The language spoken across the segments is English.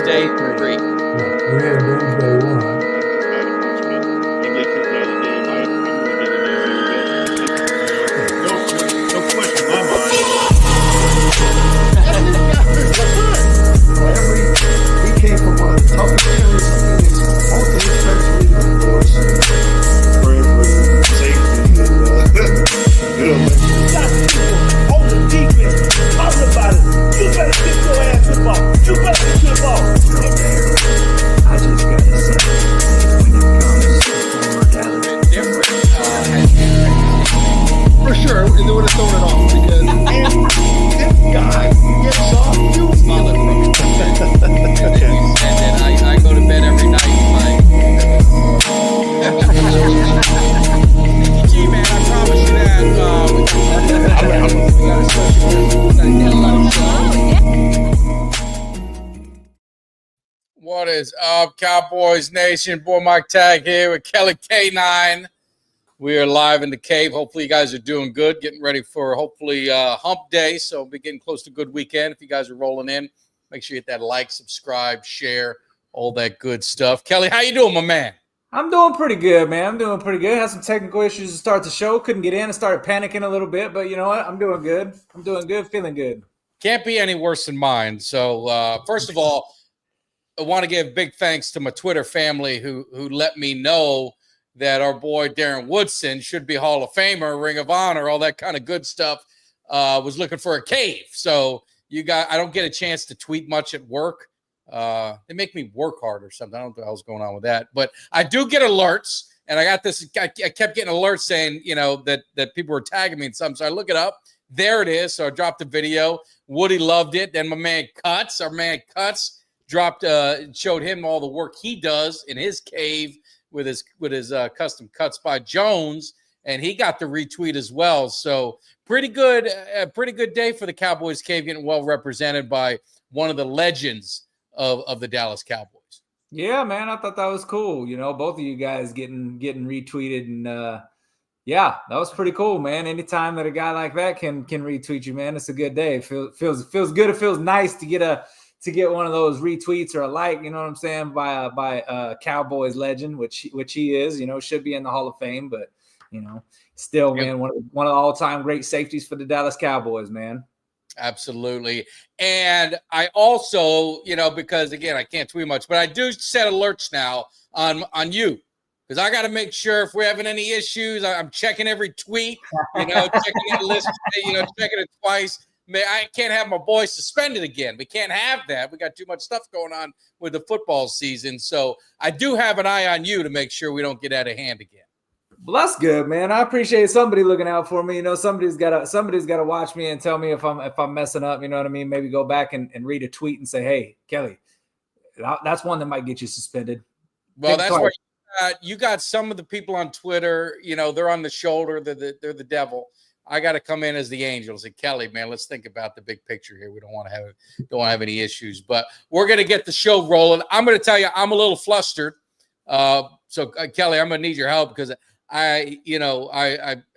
Doomsday 3. We had Doomsday 1. He came from one of the toughest areas of Phoenix, both of his parents leaving the force, praying for his safety and on the defense, talking about it. You better get your ass involved. You better get involved. I just gotta say, when it comes to former Dallas, Different. For sure, and they would have thrown it off because This guy gets off you. And then I go to bed every night like, G man, I promise you that we gotta get a lot of What is up, Cowboys Nation? Boy Mike Tag here with Kelly K9. We are live in the cave. Hopefully you guys are doing good, getting ready for hopefully hump day. So we're getting close to a good weekend. If you guys are rolling in, make sure you hit that like, subscribe, share, all that good stuff. Kelly, how you doing, my man? I'm doing pretty good, man. I'm doing pretty good. Had some technical issues to start the show. Couldn't get in and started panicking a little bit, but you know what? I'm doing good. I'm doing good, feeling good. Can't be any worse than mine. So first of all, I want to give big thanks to my Twitter family who let me know that our boy Darren Woodson should be Hall of Famer, Ring of Honor, all that kind of good stuff, was looking for a cave. So I don't get a chance to tweet much at work. They make me work hard or something. I don't know what's going on with that. But I do get alerts, and I got this. I kept getting alerts saying, that people were tagging me and something. So I look it up. There it is. So I dropped the video. Woody loved it. Then our man Cuts showed him all the work he does in his cave with his custom cuts by Jones, and he got the retweet as well. So pretty good day for the Cowboys cave, getting well represented by one of the legends of the Dallas Cowboys. Yeah, man, I thought that was cool. Both of you guys getting retweeted, and yeah, that was pretty cool, man. Anytime that a guy like that can retweet you, man, it's a good day. It feels good. It feels nice to get one of those retweets or a like, you know what I'm saying, by a Cowboys legend, which he is, should be in the Hall of Fame, but still, man, one of the all-time great safeties for the Dallas Cowboys, man. Absolutely. And I also, because again, I can't tweet much, but I do set alerts now on you, because I got to make sure if we're having any issues, I'm checking every tweet, checking it, checking it twice. I can't have my boys suspended again. We can't have that. We got too much stuff going on with the football season. So I do have an eye on you to make sure we don't get out of hand again. Well, that's good, man. I appreciate somebody looking out for me. Somebody's got to watch me and tell me if I'm messing up. You know what I mean? Maybe go back and read a tweet and say, "Hey, Kelly, that's one that might get you suspended." Well, that's why you got some of the people on Twitter. They're on the shoulder. They're the devil. I got to come in as the angel. Say, Kelly, man, let's think about the big picture here. We don't want to have any issues, but we're going to get the show rolling. I'm going to tell you, I'm a little flustered. So Kelly, I'm going to need your help because I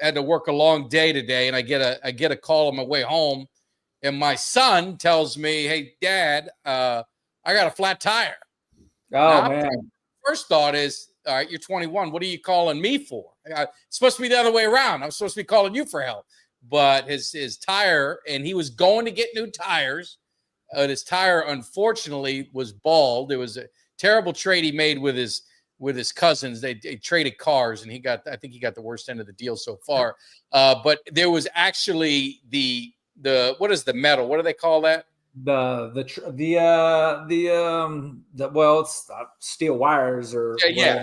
had to work a long day today, and I get a call on my way home, and my son tells me, "Hey, Dad, I got a flat tire." Oh, man. First thought is, all right, you're 21. What are you calling me for? It's supposed to be the other way around. I'm supposed to be calling you for help. But his tire, and he was going to get new tires. His tire, unfortunately, was bald. It was a terrible trade he made with his cousins. They traded cars, and I think he got the worst end of the deal so far. But there was actually the what is the metal? What do they call that? It's steel wires or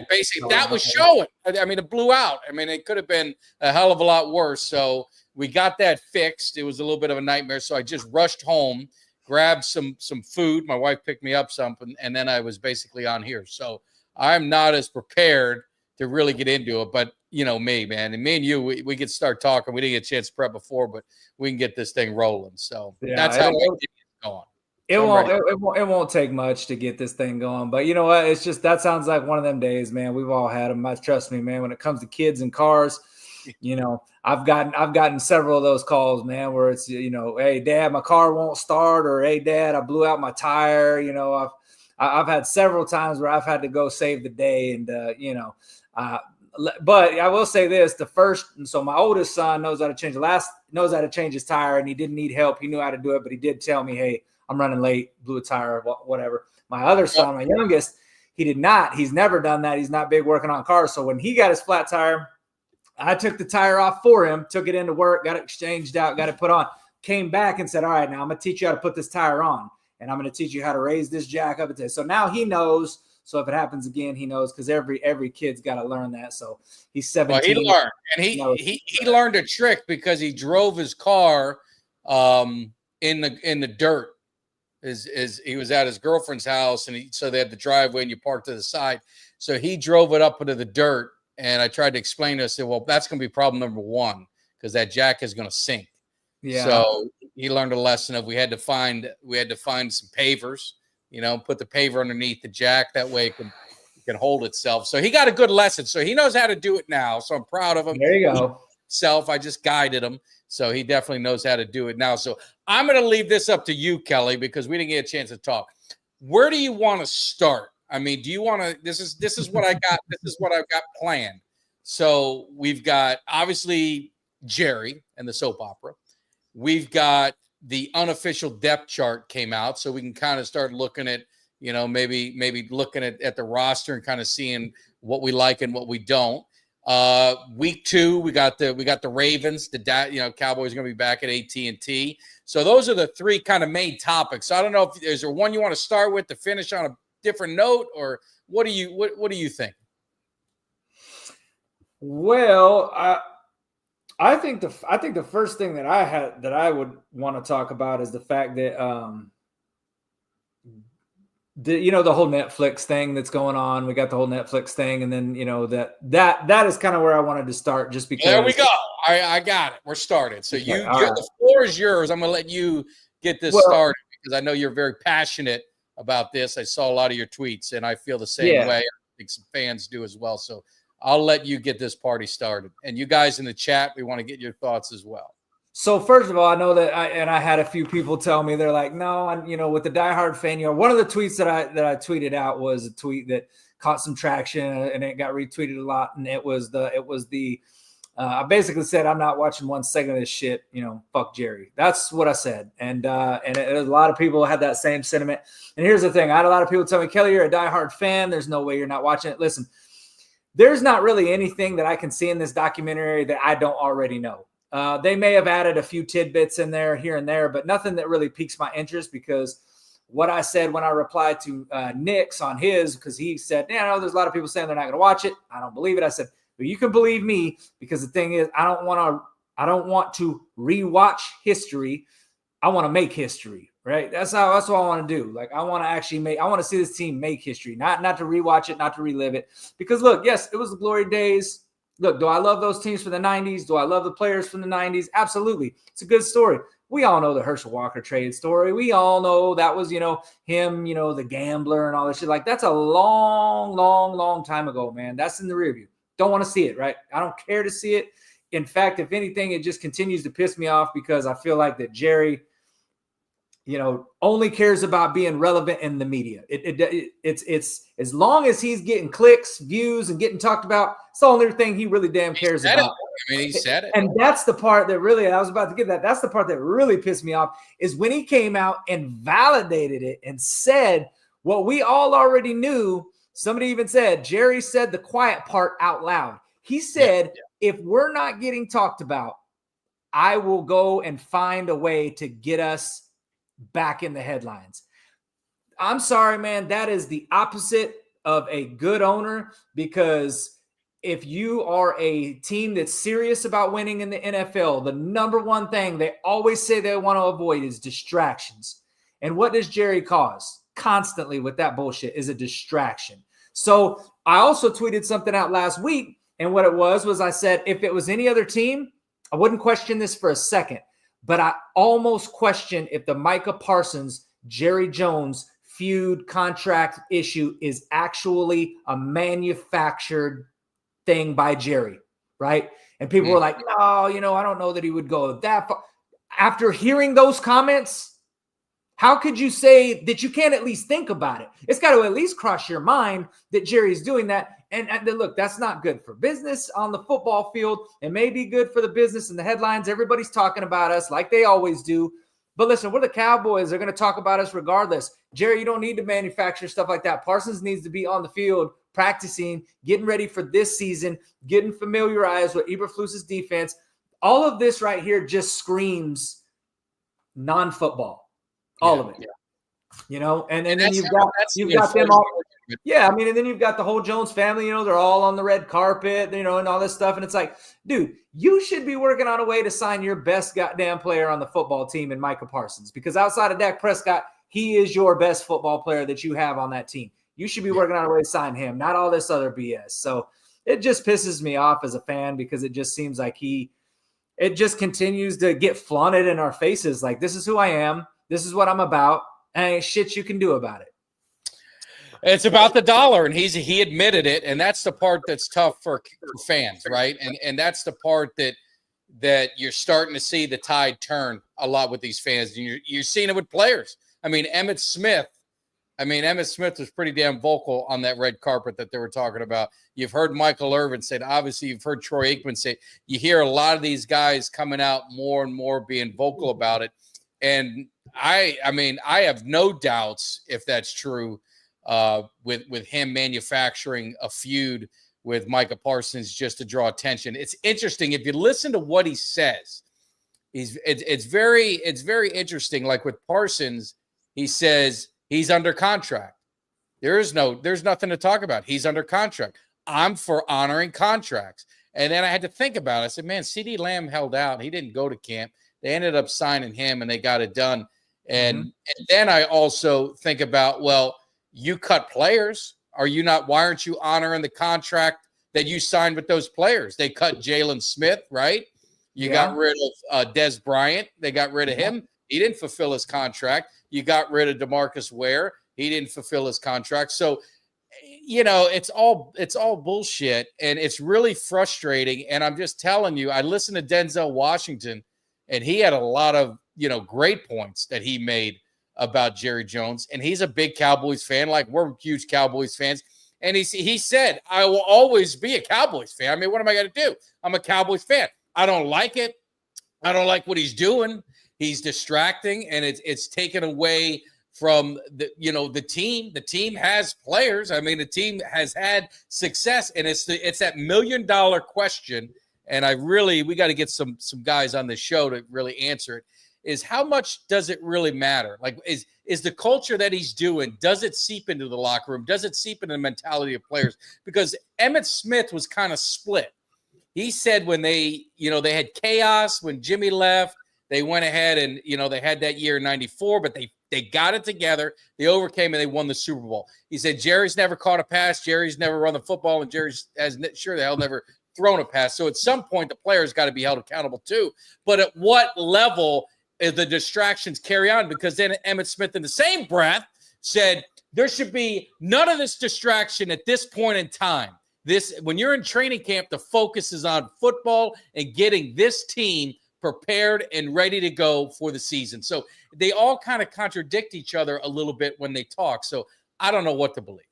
basically that was showing. I mean, it blew out. I mean, it could have been a hell of a lot worse. So we got that fixed. It was a little bit of a nightmare. So I just rushed home, grabbed some food. My wife picked me up something, and then I was basically on here. So I'm not as prepared to really get into it, but me, man, and me and you, we could start talking. We didn't get a chance to prep before, but we can get this thing rolling. So that's how we get going. It won't take much to get this thing going, but you know what? It's just, that sounds like one of them days, man. We've all had them. Trust me, man. When it comes to kids and cars, I've gotten several of those calls, man, where it's, hey, Dad, my car won't start, or hey, Dad, I blew out my tire. I've had several times where I've had to go save the day, and but I will say this: so my oldest son knows how to change his tire, and he didn't need help. He knew how to do it, but he did tell me, "Hey, I'm running late, blew a tire, whatever." My other son, my youngest, he did not. He's never done that. He's not big working on cars. So when he got his flat tire, I took the tire off for him, took it into work, got it exchanged out, got it put on, came back and said, all right, now I'm going to teach you how to put this tire on, and I'm going to teach you how to raise this jack up. So now he knows. So if it happens again, he knows, because every kid's got to learn that. So he's 17. Well, he learned, and he learned a trick because he drove his car in the dirt. He was at his girlfriend's house, and so they had the driveway, and you park to the side. So he drove it up into the dirt, and I tried to explain to him, I said, well, that's going to be problem number one, because that jack is going to sink. Yeah. So he learned a lesson of we had to find some pavers, put the paver underneath the jack. That way it can hold itself. So he got a good lesson. So he knows how to do it now. So I'm proud of him. There you go. I just guided him. So he definitely knows how to do it now. So I'm going to leave this up to you, Kelly, because we didn't get a chance to talk. Where do you want to start? I mean, do you want to? This is what I got. This is what I've got planned. So we've got obviously Jerry and the soap opera. We've got the unofficial depth chart came out, so we can kind of start looking at, maybe looking at the roster and kind of seeing what we like and what we don't. Week 2, we got the Ravens. Cowboys are going to be back at AT&T. So those are the 3 kind of main topics. So I don't know if is there one you want to start with to finish on a different note, or what do you think? Well, I think the first thing that I would want to talk about is the fact that the whole Netflix thing that's going on. We got the whole Netflix thing, and then that is kind of where I wanted to start, just because. There we go. I got it. We're started. So the floor is yours. I'm going to let you get this started, because I know you're very passionate about this. I saw a lot of your tweets, and I feel the same way. I think some fans do as well. So I'll let you get this party started. And you guys in the chat, we want to get your thoughts as well. So first of all, I know that I had a few people tell me, they're like, no, and with the diehard fan, one of the tweets that I tweeted out was a tweet that caught some traction, and it got retweeted a lot. And it was I basically said, I'm not watching one second of this shit. Fuck Jerry. That's what I said. And a lot of people had that same sentiment. And here's the thing. I had a lot of people tell me, Kelly, you're a diehard fan. There's no way you're not watching it. Listen, there's not really anything that I can see in this documentary that I don't already know. They may have added a few tidbits in there, here and there, but nothing that really piques my interest, because what I said when I replied to Nick's on his, because he said, there's a lot of people saying they're not going to watch it. I don't believe it. I said, but you can believe me, because the thing is, I don't want to rewatch history. I want to make history, right? That's what I want to do. Like, I want to see this team make history, not to rewatch it, not to relive it. Because look, yes, it was the glory days. Look, do I love those teams from the 90s? Do I love the players from the 90s? Absolutely. It's a good story. We all know the Herschel Walker trade story. We all know that was, him, the gambler and all this shit. Like, that's a long, long, long time ago, man. That's in the rear view. Don't want to see it, right? I don't care to see it. In fact, if anything, it just continues to piss me off, because I feel like that Jerry, only cares about being relevant in the media. It's as long as he's getting clicks, views, and getting talked about, it's the only thing he really damn cares about. He said it. And that's the part that really, I was about to get that. That's the part that really pissed me off, is when he came out and validated it and said what we all already knew. Somebody even said, Jerry said the quiet part out loud. He said, if we're not getting talked about, I will go and find a way to get us back in the headlines. I'm sorry, man. That is the opposite of a good owner, because if you are a team that's serious about winning in the NFL, the number one thing they always say they want to avoid is distractions. And what does Jerry cause? Constantly with that bullshit is a distraction. So I also tweeted something out last week, and what it was I said, if it was any other team, I wouldn't question this for a second. But I almost question if the Micah Parsons, Jerry Jones feud contract issue is actually a manufactured thing by Jerry, right? And people were like, no, I don't know that he would go that far. After hearing those comments, How could you say that you can't at least think about it? It's got to at least cross your mind that Jerry's doing that. And look, that's not good for business on the football field. It may be good for the business and the headlines. Everybody's talking about us like they always do. But listen, we're the Cowboys. They're going to talk about us regardless. Jerry, you don't need to manufacture stuff like that. Parsons needs to be on the field practicing, getting ready for this season, getting familiarized with Eberflus's defense. All of this right here just screams non-football. All of it. Yeah. You know, and then you've got them all. Yeah, I mean, and then you've got the whole Jones family, you know, they're all on the red carpet, you know, and all this stuff. And it's like, dude, you should be working on a way to sign your best goddamn player on the football team in Micah Parsons, because outside of Dak Prescott, he is your best football player that you have on that team. You should be working on a way to sign him, not all this other BS. So it just pisses me off as a fan, because it just seems like it just continues to get flaunted in our faces. Like, this is who I am. This is what I'm about. And ain't shit you can do about it. It's about the dollar, and he admitted it, and that's the part that's tough for fans, right? And that's the part that you're starting to see the tide turn a lot with these fans. And you're seeing it with players. I mean, Emmitt Smith was pretty damn vocal on that red carpet that they were talking about. You've heard Michael Irvin say it. Obviously, you've heard Troy Aikman say it. You hear a lot of these guys coming out more and more being vocal about it. And I mean, I have no doubts if that's true. With him manufacturing a feud with Micah Parsons just to draw attention. It's interesting if you listen to what he says. It's very interesting. Like with Parsons, he says he's under contract. There's nothing to talk about. He's under contract. I'm for honoring contracts. And then I had to think about it. I said, man, CeeDee Lamb held out. He didn't go to camp. They ended up signing him and they got it done. And then I also think about, well, you cut players. Why aren't you honoring the contract that you signed with those players? They cut Jalen Smith, right? You got rid of Dez Bryant. They got rid of him. He didn't fulfill his contract. You got rid of DeMarcus Ware. He didn't fulfill his contract. So, you know, it's all bullshit, and it's really frustrating. And I'm just telling you, I listened to Denzel Washington, and he had a lot of, you know, great points that he made about Jerry Jones, and he's a big Cowboys fan. Like, we're huge Cowboys fans. And he said, I will always be a Cowboys fan. I mean, what am I going to do? I'm a Cowboys fan. I don't like it. I don't like what he's doing. He's distracting, and it's taken away from the team. The team has players. I mean, the team has had success, and it's that $1 million question. And we got to get some guys on the show to really answer it. Is how much does it really matter? Like, is the culture that he's doing, does it seep into the locker room? Does it seep into the mentality of players? Because Emmitt Smith was kind of split. He said when they had chaos when Jimmy left, they went ahead and, they had that year in 94, but they got it together. They overcame and they won the Super Bowl. He said, Jerry's never caught a pass. Jerry's never run the football, and Jerry's sure the hell never thrown a pass. So at some point, the players got to be held accountable too. But at what level the distractions carry on? Because then Emmitt Smith in the same breath said there should be none of this distraction at this point in time. When you're in training camp, the focus is on football and getting this team prepared and ready to go for the season. So they all kind of contradict each other a little bit when they talk. So I don't know what to believe.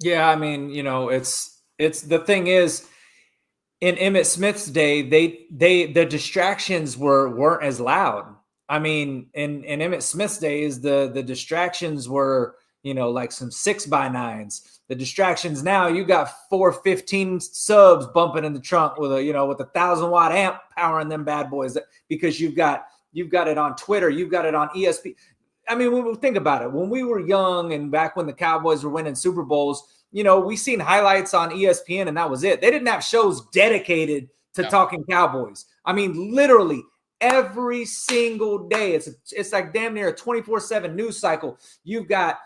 Yeah, I mean, it's the thing is, in Emmitt Smith's day, the distractions weren't as loud. I mean, in Emmitt Smith's days, the distractions were, like some 6x9s. The distractions now, you got 415 subs bumping in the trunk with a 1,000-watt amp powering them bad boys, because you've got it on Twitter, you've got it on ESPN. I mean, when we think about it, when we were young and back when the Cowboys were winning Super Bowls, we seen highlights on ESPN and that was it. They didn't have shows dedicated to talking Cowboys. I mean, literally every single day. It's like damn near a 24/7 news cycle. You've got,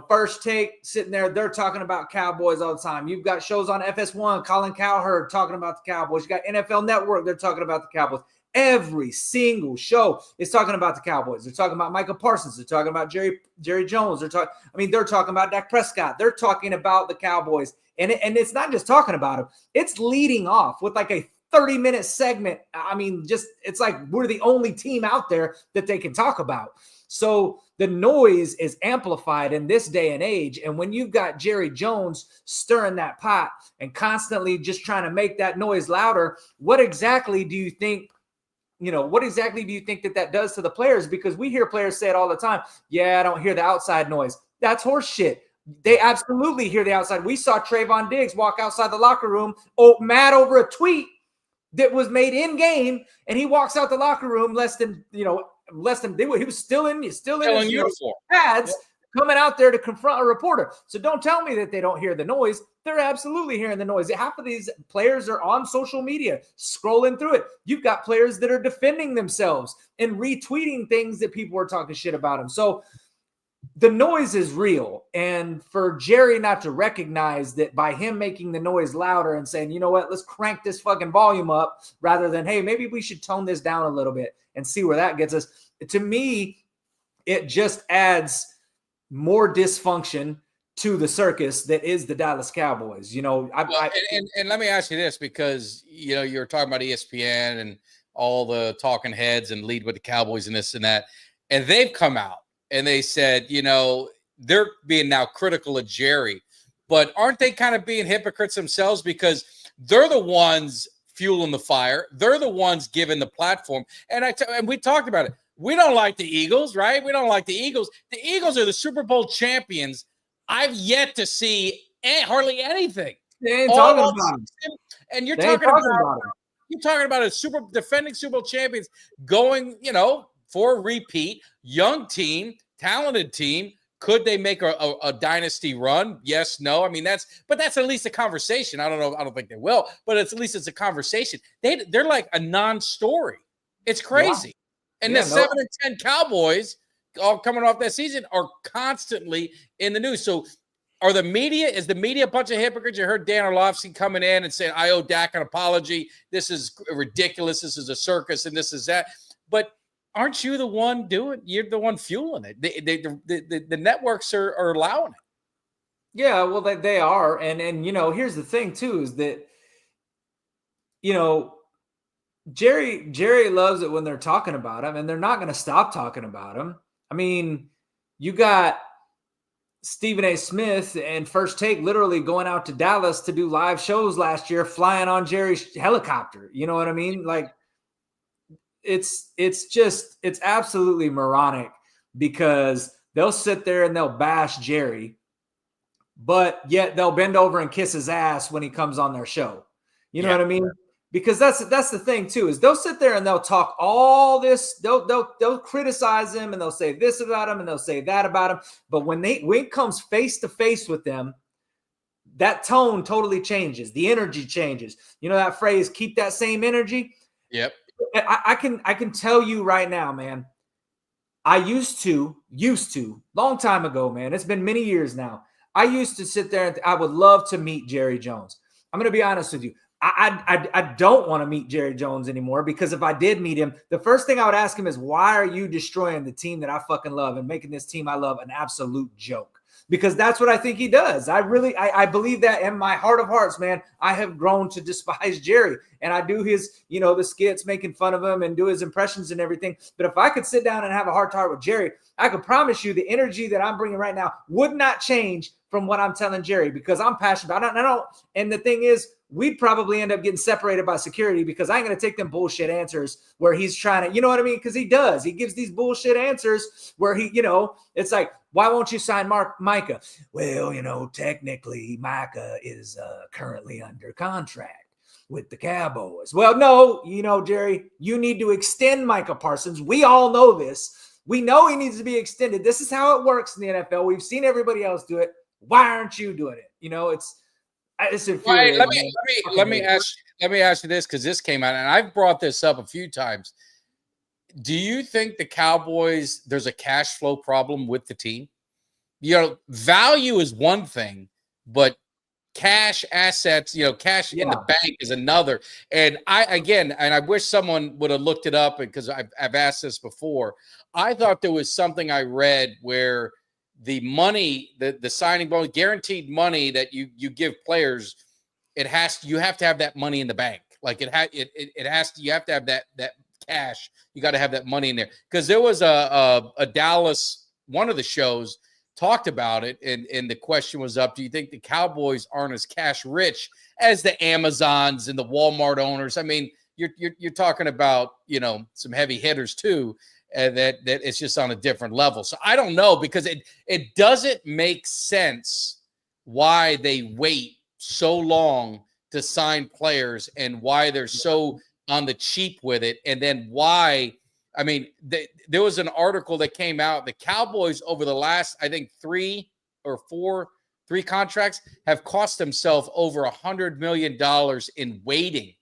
First Take sitting there. They're talking about Cowboys all the time. You've got shows on FS1, Colin Cowherd talking about the Cowboys. You got NFL Network. They're talking about the Cowboys. Every single show is talking about the Cowboys. They're talking about Micah Parsons. They're talking about Jerry Jones. They're talking about Dak Prescott. They're talking about the Cowboys. And it's not just talking about them. It's leading off with like a 30-minute segment. I mean, it's like we're the only team out there that they can talk about. So the noise is amplified in this day and age. And when you've got Jerry Jones stirring that pot and constantly just trying to make that noise louder, what exactly do you think that does to the players? Because we hear players say it all the time. Yeah, I don't hear the outside noise. That's horse shit. They absolutely hear the outside. We saw Trayvon Diggs walk outside the locker room, mad over a tweet that was made in game, and he walks out the locker room he was still in his uniform pads, coming out there to confront a reporter. So don't tell me that they don't hear the noise. They're absolutely hearing the noise. Half of these players are on social media scrolling through it. You've got players that are defending themselves and retweeting things that people are talking shit about them. So the noise is real. And for Jerry not to recognize that by him making the noise louder and saying, you know what, let's crank this fucking volume up rather than, hey, maybe we should tone this down a little bit and see where that gets us. To me, it just adds more dysfunction to the circus that is the Dallas Cowboys. And let me ask you this, because, you're talking about ESPN and all the talking heads and lead with the Cowboys and this and that. And they've come out and they said, they're being now critical of Jerry, but aren't they kind of being hypocrites themselves, because they're the ones fueling the fire. They're the ones giving the platform. And we talked about it. We don't like the Eagles, right? We don't like the Eagles. The Eagles are the Super Bowl champions. I've yet to see hardly anything. They ain't talking about them. And you're talking about a defending Super Bowl champions going, for a repeat, young team, talented team. Could they make a dynasty run? Yes, no. I mean, that's at least a conversation. I don't know. I don't think they will, but at least it's a conversation. They're like a non-story. It's crazy. Yeah. And the 7-10 Cowboys, all coming off that season, are constantly in the news. So is the media a bunch of hypocrites? You heard Dan Orlovsky coming in and saying, I owe Dak an apology. This is ridiculous. This is a circus and this is that. But aren't you the one you're the one fueling it? The networks are allowing it. Yeah, well, they are. And here's the thing too, is that, Jerry loves it when they're talking about him, and they're not going to stop talking about him. I mean, you got Stephen A. Smith and First Take literally going out to Dallas to do live shows last year, flying on Jerry's helicopter. You know what I mean? Like, it's absolutely moronic, because they'll sit there and they'll bash Jerry, but yet they'll bend over and kiss his ass when he comes on their show. You know what I mean? Because that's the thing too, is they'll sit there and they'll talk all this, they'll criticize him and they'll say this about him and they'll say that about him. But when it comes face to face with them, that tone totally changes. The energy changes. You know that phrase, keep that same energy? Yep. I can tell you right now, man. I used to, long time ago, man. It's been many years now. I used to sit there and I would love to meet Jerry Jones. I'm going to be honest with you. I don't want to meet Jerry Jones anymore, because if I did meet him, the first thing I would ask him is, why are you destroying the team that I fucking love and making this team I love an absolute joke? Because that's what I think he does. I believe that in my heart of hearts, man. I have grown to despise Jerry, and I do his, the skits making fun of him and do his impressions and everything. But if I could sit down and have a heart to heart with Jerry, I could promise you the energy that I'm bringing right now would not change from what I'm telling Jerry, because I'm passionate about it. And the thing is, we'd probably end up getting separated by security, because I ain't going to take them bullshit answers where he's trying to, you know what I mean? Because he does. He gives these bullshit answers where he, it's like, why won't you sign Micah? Well, technically Micah is currently under contract with the Cowboys. Well, no, Jerry, you need to extend Micah Parsons. We all know this. We know he needs to be extended. This is how it works in the NFL. We've seen everybody else do it. Why aren't you doing it? It's infuriating. Right, let me ask you this, because this came out, and I've brought this up a few times. Do you think the Cowboys, there's a cash flow problem with the team? Value is one thing, but cash assets, cash in the bank is another. And I wish someone would have looked it up, because I've asked this before. I thought there was something I read where the money, the signing bonus, guaranteed money that you give players, you have to have that money in the bank. Like you have to have that cash. You got to have that money in there, because there was a Dallas, one of the shows talked about it, and the question was up: do you think the Cowboys aren't as cash rich as the Amazons and the Walmart owners? I mean, you're talking about, you know, some heavy hitters too, and that it's just on a different level. So I don't know, because it doesn't make sense why they wait so long to sign players, and why they're so on the cheap with it. And then why, I mean, there was an article that came out. The Cowboys over the last, I think, three contracts have cost themselves over $100 million in waiting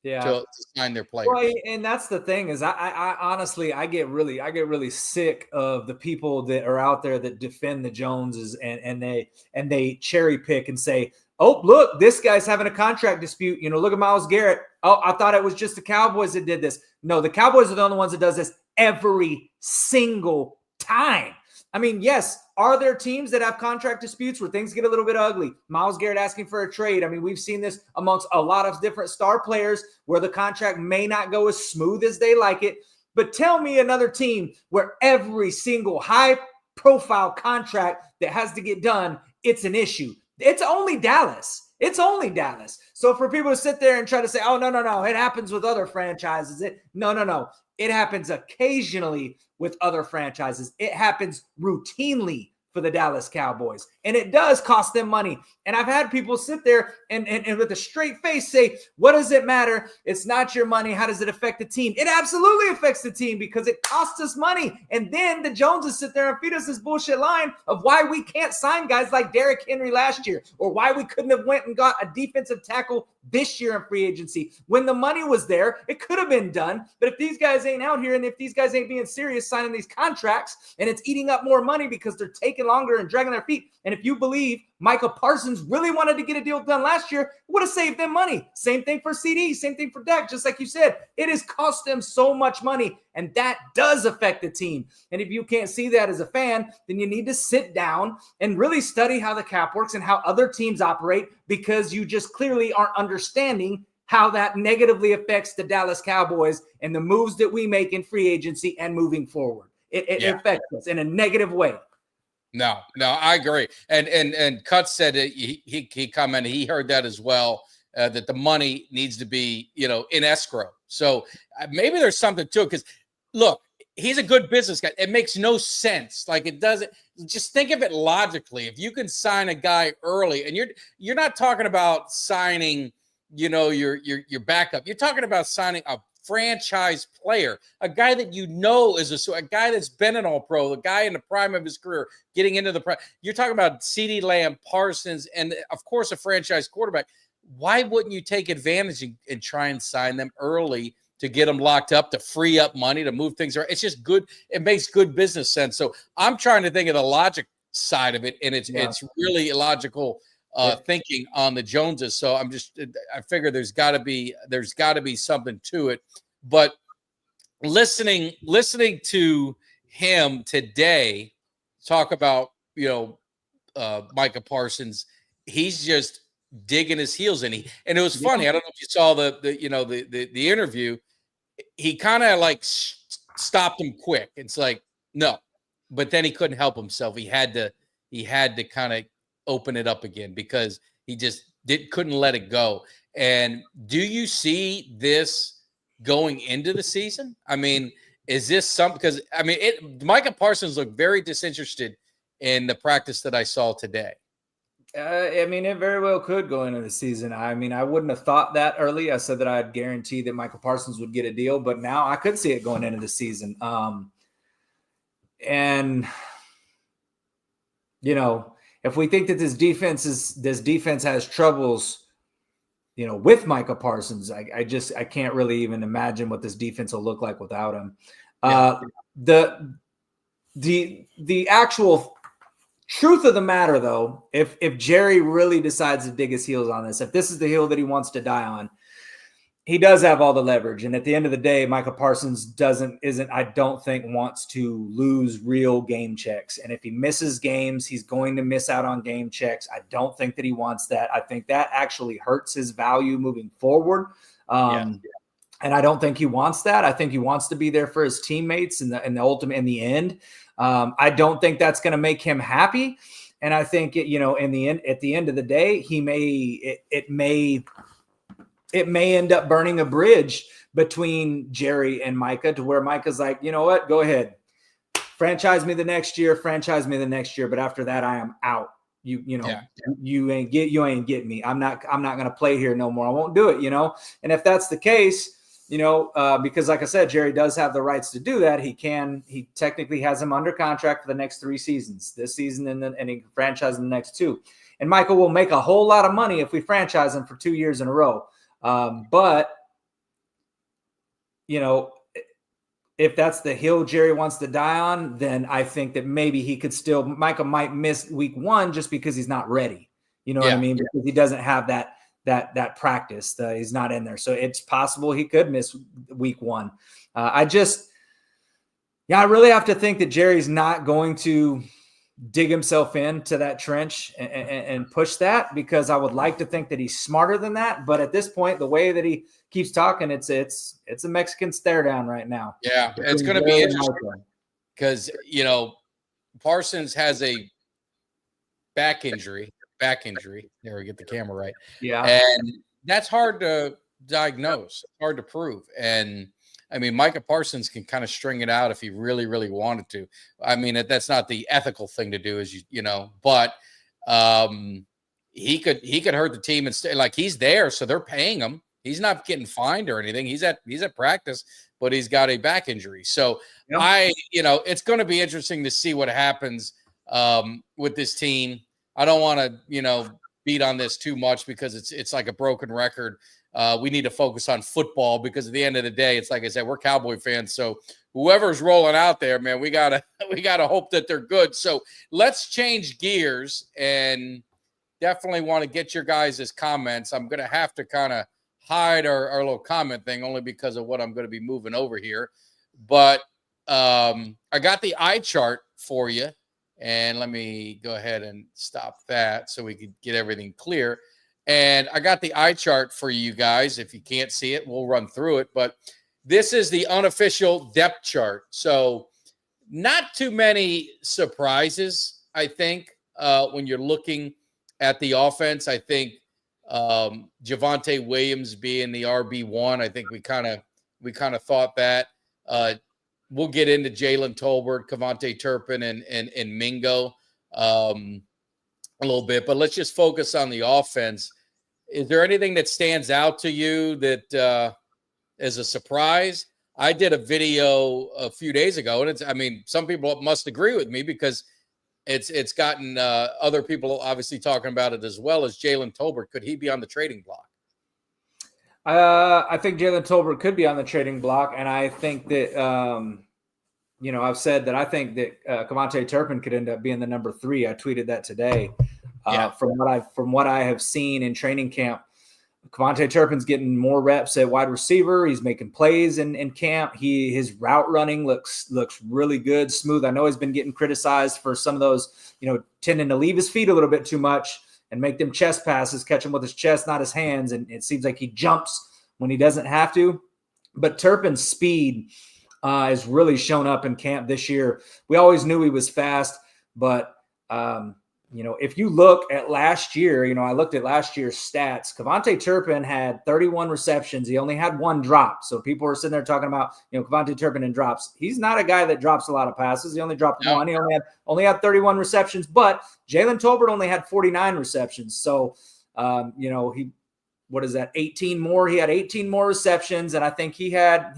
to sign their players. Well, and that's the thing is, I honestly, I get really sick of the people that are out there that defend the Joneses, and they cherry pick and say, oh, look, this guy's having a contract dispute. You know, look at Myles Garrett. Oh, I thought it was just the Cowboys that did this. No, the Cowboys are the only ones that does this every single time. I mean, yes, are there teams that have contract disputes where things get a little bit ugly? Myles Garrett asking for a trade. I mean, we've seen this amongst a lot of different star players where the contract may not go as smooth as they like it. But tell me another team where every single high-profile contract that has to get done, it's an issue. It's only Dallas. It's only Dallas. So for people to sit there and try to say, oh, no, it happens with other franchises. No. It happens occasionally with other franchises. It happens routinely for the Dallas Cowboys. And it does cost them money. And I've had people sit there and with a straight face say, what does it matter? It's not your money. How does it affect the team? It absolutely affects the team, because it costs us money. And then the Joneses sit there and feed us this bullshit line of why we can't sign guys like Derrick Henry last year, or why we couldn't have went and got a defensive tackle this year in free agency. When the money was there, it could have been done. But if these guys ain't out here, and if these guys ain't being serious signing these contracts, and it's eating up more money because they're taking longer and dragging their feet. And if you believe Micah Parsons really wanted to get a deal done last year, would have saved them money. Same thing for CD, same thing for Dak. Just like you said, it has cost them so much money, and that does affect the team. And if you can't see that as a fan, then you need to sit down and really study how the cap works and how other teams operate, because you just clearly aren't understanding how that negatively affects the Dallas Cowboys and the moves that we make in free agency and moving forward. It affects us in a negative way. No, I agree. And Cut said that he commented, he heard that as well, that the money needs to be, you know, in escrow. So maybe there's something to it, because look, he's a good business guy. It makes no sense. Like, it doesn't. Just think of it logically. If you can sign a guy early, and you're not talking about signing, you know, your backup. You're talking about signing a franchise player, a guy that you know is a guy that's been an All-Pro, the guy in the prime of his career, getting into the prime. You're talking about CeeDee Lamb, Parsons, and of course a franchise quarterback. Why wouldn't you take advantage and try and sign them early to get them locked up, to free up money, to move things around? It's just good. It makes good business sense. So I'm trying to think of the logic side of it, and it's really illogical thinking on the Joneses. So I figure there's got to be something to it. But listening to him today talk about, you know, Micah Parsons, he's just digging his heels in. And it was funny. I don't know if you saw the interview. He kind of like stopped him quick. It's like, no, but then he couldn't help himself. He had to kind of open it up again, because he just couldn't let it go. And do you see this going into the season? I mean, is this something? Because I mean, Micah Parsons looked very disinterested in the practice that I saw today. I mean, it very well could go into the season. I mean, I wouldn't have thought that early. I said that I'd guarantee that Micah Parsons would get a deal, but now I could see it going into the season. And you know, if we think that this defense has troubles, you know, with Micah Parsons, I can't really even imagine what this defense will look like without him. The actual truth of the matter, though, if Jerry really decides to dig his heels on this, if this is the hill that he wants to die on, he does have all the leverage. And at the end of the day, Micah Parsons I don't think wants to lose real game checks. And if he misses games, he's going to miss out on game checks. I don't think that he wants that. I think that actually hurts his value moving forward. And I don't think he wants that. I think he wants to be there for his teammates in the end. I don't think that's going to make him happy. And I think at the end of the day, it may end up burning a bridge between Jerry and Micah, to where Micah's like, you know what, go ahead, franchise me the next year. But after that, I am out. You ain't getting me. I'm not going to play here no more. I won't do it. And if that's the case, because like I said, Jerry does have the rights to do that. He technically has him under contract for the next 3 seasons, this season and he can franchise in the next 2. And Michael will make a whole lot of money if we franchise him for 2 years in a row. But if that's the hill Jerry wants to die on, then I think that maybe Michael might miss week 1 just because he's not ready. You know what I mean? Because he doesn't have that practice. He's not in there. So it's possible he could miss week 1. I really have to think that Jerry's not going to dig himself into that trench and push that, because I would like to think that he's smarter than that. But at this point, the way that he keeps talking, it's a Mexican stare down right now. Yeah, it's going to be interesting because, Parsons has a back injury. There, we get the camera right. Yeah. And that's hard to diagnose, hard to prove. And I mean, Micah Parsons can kind of string it out if he really, really wanted to. I mean, that's not the ethical thing to do, but he could hurt the team and stay. Like, he's there, so they're paying him. He's not getting fined or anything. He's at practice, but he's got a back injury. So it's going to be interesting to see what happens with this team. I don't want to, beat on this too much because it's like a broken record. We need to focus on football because at the end of the day, it's like I said, we're Cowboy fans. So whoever's rolling out there, man, we gotta hope that they're good. So let's change gears and definitely want to get your guys' comments. I'm going to have to kind of hide our little comment thing only because of what I'm going to be moving over here. But I got the eye chart for you. And let me go ahead and stop that so we can get everything clear. And I got the eye chart for you guys. If you can't see it, we'll run through it. But this is the unofficial depth chart. So not too many surprises, I think, when you're looking at the offense. I think Javonte Williams being the RB1, I think we kind of thought that. We'll get into Jalen Tolbert, Kevontae Turpin, and Mingo a little bit, but let's just focus on the offense. Is there anything that stands out to you that is a surprise? I did a video a few days ago, and some people must agree with me because it's gotten other people obviously talking about it as well as Jalen Tolbert. Could he be on the trading block? I think Jalen Tolbert could be on the trading block, and I think that I've said that I think that Kevontae Turpin could end up being the number 3. I tweeted that today. From what I have seen in training camp, Kevontae Turpin's getting more reps at wide receiver. He's making plays in camp. His route running looks really good, smooth. I know he's been getting criticized for some of those, tending to leave his feet a little bit too much and make them chest passes, catch him with his chest, not his hands. And it seems like he jumps when he doesn't have to. But Turpin's speed has really shown up in camp this year. We always knew he was fast, but if you look at last year, I looked at last year's stats. Kevontae Turpin had 31 receptions. He only had 1 drop. So people are sitting there talking about, Kevontae Turpin and drops. He's not a guy that drops a lot of passes. He only dropped 1. He only had 31 receptions, but Jalen Tolbert only had 49 receptions. So, what is that? 18 more. He had 18 more receptions, and I think he had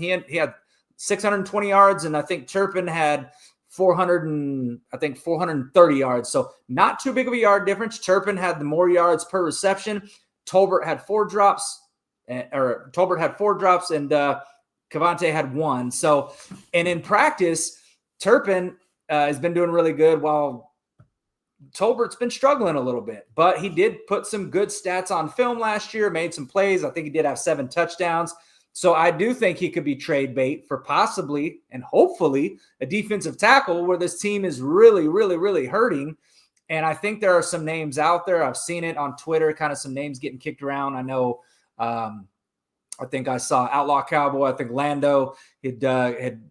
620 yards, and I think Turpin had 430 yards. So not too big of a yard difference. Turpin had the more yards per reception. Tolbert had 4 drops, and Kevontae had 1. So, and in practice, Turpin has been doing really good while Tolbert's been struggling a little bit, but he did put some good stats on film last year, made some plays. I think he did have 7 touchdowns. So I do think he could be trade bait for possibly and hopefully a defensive tackle where this team is really, really, really hurting. And I think there are some names out there. I've seen it on Twitter, kind of some names getting kicked around. I know I think I saw Outlaw Cowboy. I think Lando had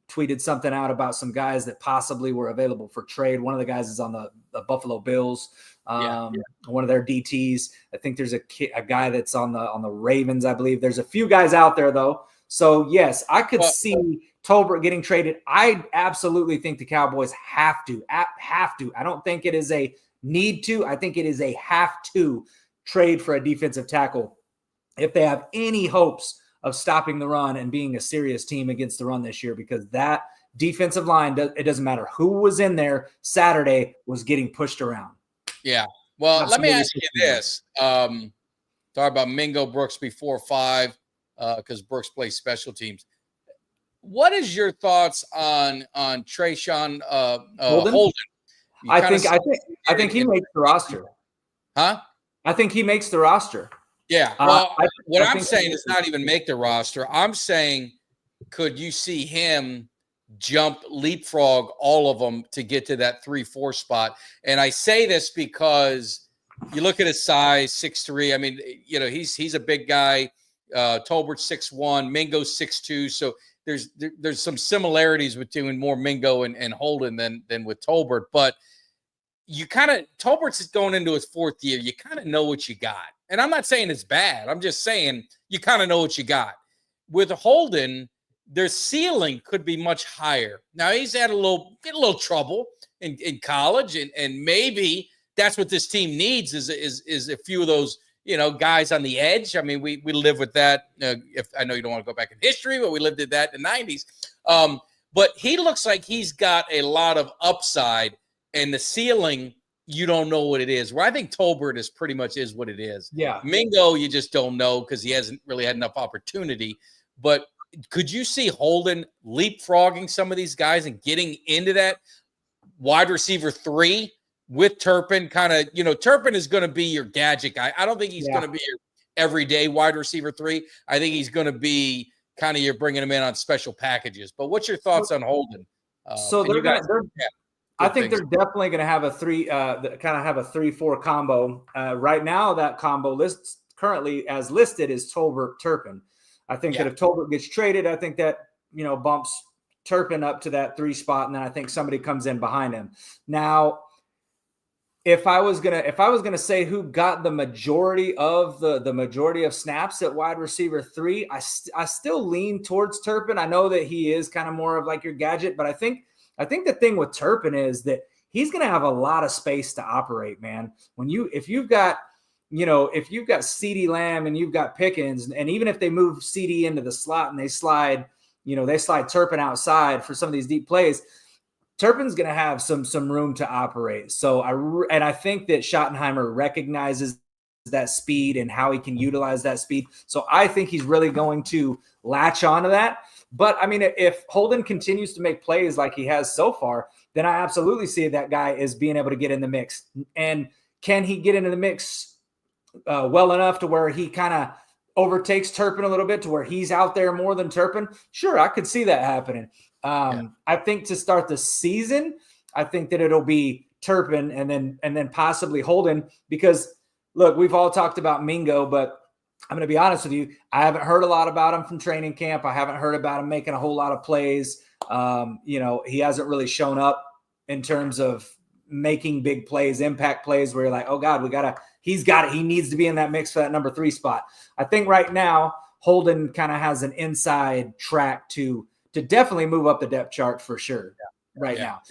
tweeted something out about some guys that possibly were available for trade. One of the guys is on the Buffalo Bills, one of their DTs. I think there's a guy that's on the Ravens, I believe. There's a few guys out there, though. So, yes, I could see Tolbert getting traded. I absolutely think the Cowboys have to. I don't think it is a need to. I think it is a have to trade for a defensive tackle if they have any hopes of stopping the run and being a serious team against the run this year, because that defensive line, it doesn't matter who was in there Saturday, was getting pushed around. Yeah. Well, Absolutely. Let me ask you this. Talk about Mingo Brooks before 5 because Brooks plays special teams. What is your thoughts on Trayshawn Holden? I think he makes the roster. Huh? I think he makes the roster. Yeah. Well, what I'm saying is not even make the roster. I'm saying, could you see him leapfrog all of them to get to that 3-4 spot? And I say this because you look at his size, 6'3". I mean, he's a big guy. Tolbert 6'1", Mingo's 6'2". So there's some similarities between more Mingo and Holden than with Tolbert. But Tolbert's going into his 4th year. You kind of know what you got. And I'm not saying it's bad. I'm just saying you kind of know what you got. With Holden, their ceiling could be much higher. Now, he's had a little trouble in college, and maybe that's what this team needs is a few of those, guys on the edge. I mean, we live with that. If I know you don't want to go back in history, but we lived with that in the 90s. But he looks like he's got a lot of upside, and the ceiling, you don't know what it is. Where I think Tolbert is pretty much is what it is. Yeah. Mingo, you just don't know because he hasn't really had enough opportunity. But could you see Holden leapfrogging some of these guys and getting into that wide receiver 3 with Turpin? Turpin is going to be your gadget guy. I don't think he's going to be your everyday wide receiver 3. I think he's going to be kind of you're bringing him in on special packages. But what's your thoughts on Holden? I think they're definitely going to have a 3-4 combo. Right now, that combo lists currently as listed is Tolbert Turpin. I think that if Tolbert gets traded, I think that bumps Turpin up to that 3 spot, and then I think somebody comes in behind him. Now, if I was gonna say who got the majority of the majority of snaps at wide receiver 3, I still lean towards Turpin. I know that he is kind of more of like your gadget, but I think the thing with Turpin is that he's going to have a lot of space to operate, man. If you've got CeeDee Lamb and you've got Pickens, and even if they move CeeDee into the slot and they slide Turpin outside for some of these deep plays, Turpin's going to have some room to operate. So I think that Schottenheimer recognizes that speed and how he can utilize that speed. So I think he's really going to latch onto that. But I mean, if Holden continues to make plays like he has so far, then I absolutely see that guy is being able to get in the mix. And can he get into the mix well enough to where he kind of overtakes Turpin a little bit to where he's out there more than Turpin? Sure, I could see that happening. I think to start the season, I think that it'll be Turpin and then possibly Holden, because look, we've all talked about Mingo, but I'm going to be honest with you. I haven't heard a lot about him from training camp. I haven't heard about him making a whole lot of plays. He hasn't really shown up in terms of making big plays, impact plays where you're like, oh God, he's got it. He needs to be in that mix for that number 3 spot. I think right now Holden kind of has an inside track to definitely move up the depth chart for sure now.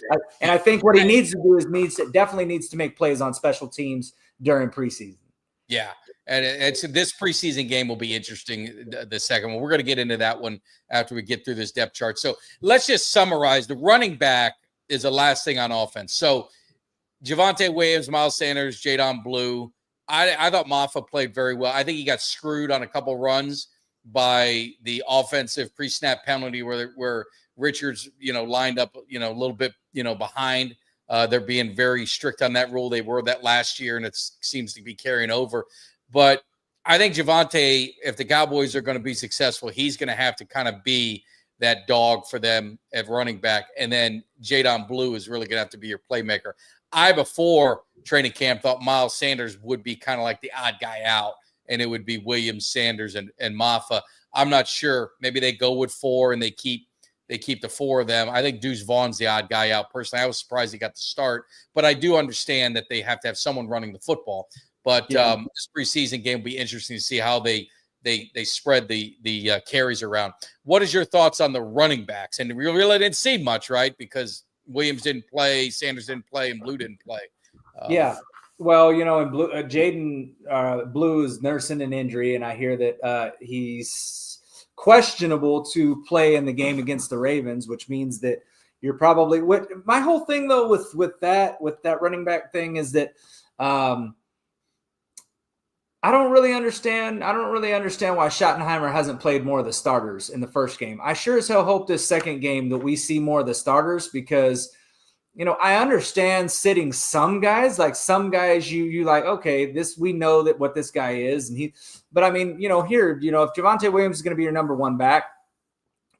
And I think what he needs to do is definitely needs to make plays on special teams during preseason. Yeah. And this preseason game will be interesting, the second one. We're going to get into that one after we get through this depth chart. So let's just summarize. The running back is the last thing on offense. So Javonte Williams, Miles Sanders, Jadon Blue. I thought Maffa played very well. I think he got screwed on a couple runs by the offensive pre-snap penalty where Richards, lined up, a little bit, behind. They're being very strict on that rule. They were that last year, and it seems to be carrying over. But I think Javonte, if the Cowboys are going to be successful, he's going to have to kind of be that dog for them at running back. And then Jadon Blue is really going to have to be your playmaker. I, before training camp, thought Miles Sanders would be kind of like the odd guy out and it would be Williams, Sanders, and Maffa. I'm not sure. Maybe they go with 4 and they keep the 4 of them. I think Deuce Vaughn's the odd guy out. Personally, I was surprised he got the start, but I do understand that they have to have someone running the football. But this preseason game will be interesting to see how they spread the carries around. What is your thoughts on the running backs? And we really didn't see much, right? Because Williams didn't play, Sanders didn't play, and Blue didn't play. Well, in Blue, Jaden Blue is nursing an injury, and I hear that he's questionable to play in the game against the Ravens, which means that you're probably my whole thing though with that running back thing is that I don't really understand why Schottenheimer hasn't played more of the starters in the first game. I sure as hell hope this second game that we see more of the starters because I understand sitting some guys, like some guys you like, okay, we know that what this guy is. But I mean, here, if Javonte Williams is going to be your number 1 back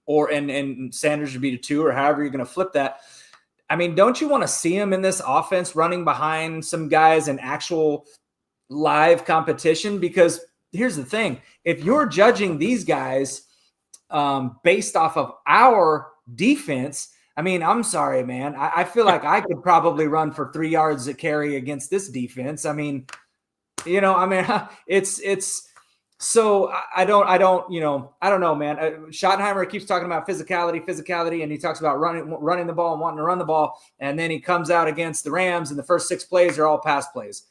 and Sanders would be the 2 or however you're going to flip that. I mean, don't you want to see him in this offense running behind some guys in actual live competition? Because here's the thing. If you're judging these guys based off of our defense, I mean, I'm sorry, man. I feel like I could probably run for 3 yards a carry against this defense. I mean, it's so I don't know, man. Schottenheimer keeps talking about physicality, and he talks about running the ball and wanting to run the ball. And then he comes out against the Rams and the first 6 plays are all pass plays.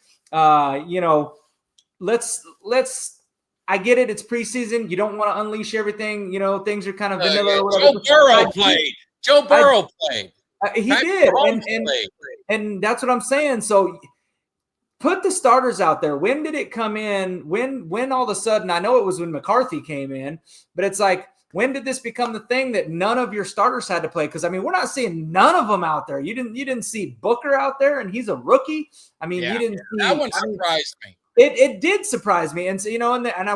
Let's I get it. It's preseason. You don't want to unleash everything. Things are kind of vanilla. Joe Burrow played. Joe Burrow played. He did. And that's what I'm saying. So put the starters out there. When did it come in? When all of a sudden, I know it was when McCarthy came in, but it's like, when did this become the thing that none of your starters had to play? Because I mean, we're not seeing none of them out there. You didn't see Booker out there, and he's a rookie. I mean, you didn't see that one surprised me. It did surprise me, and so,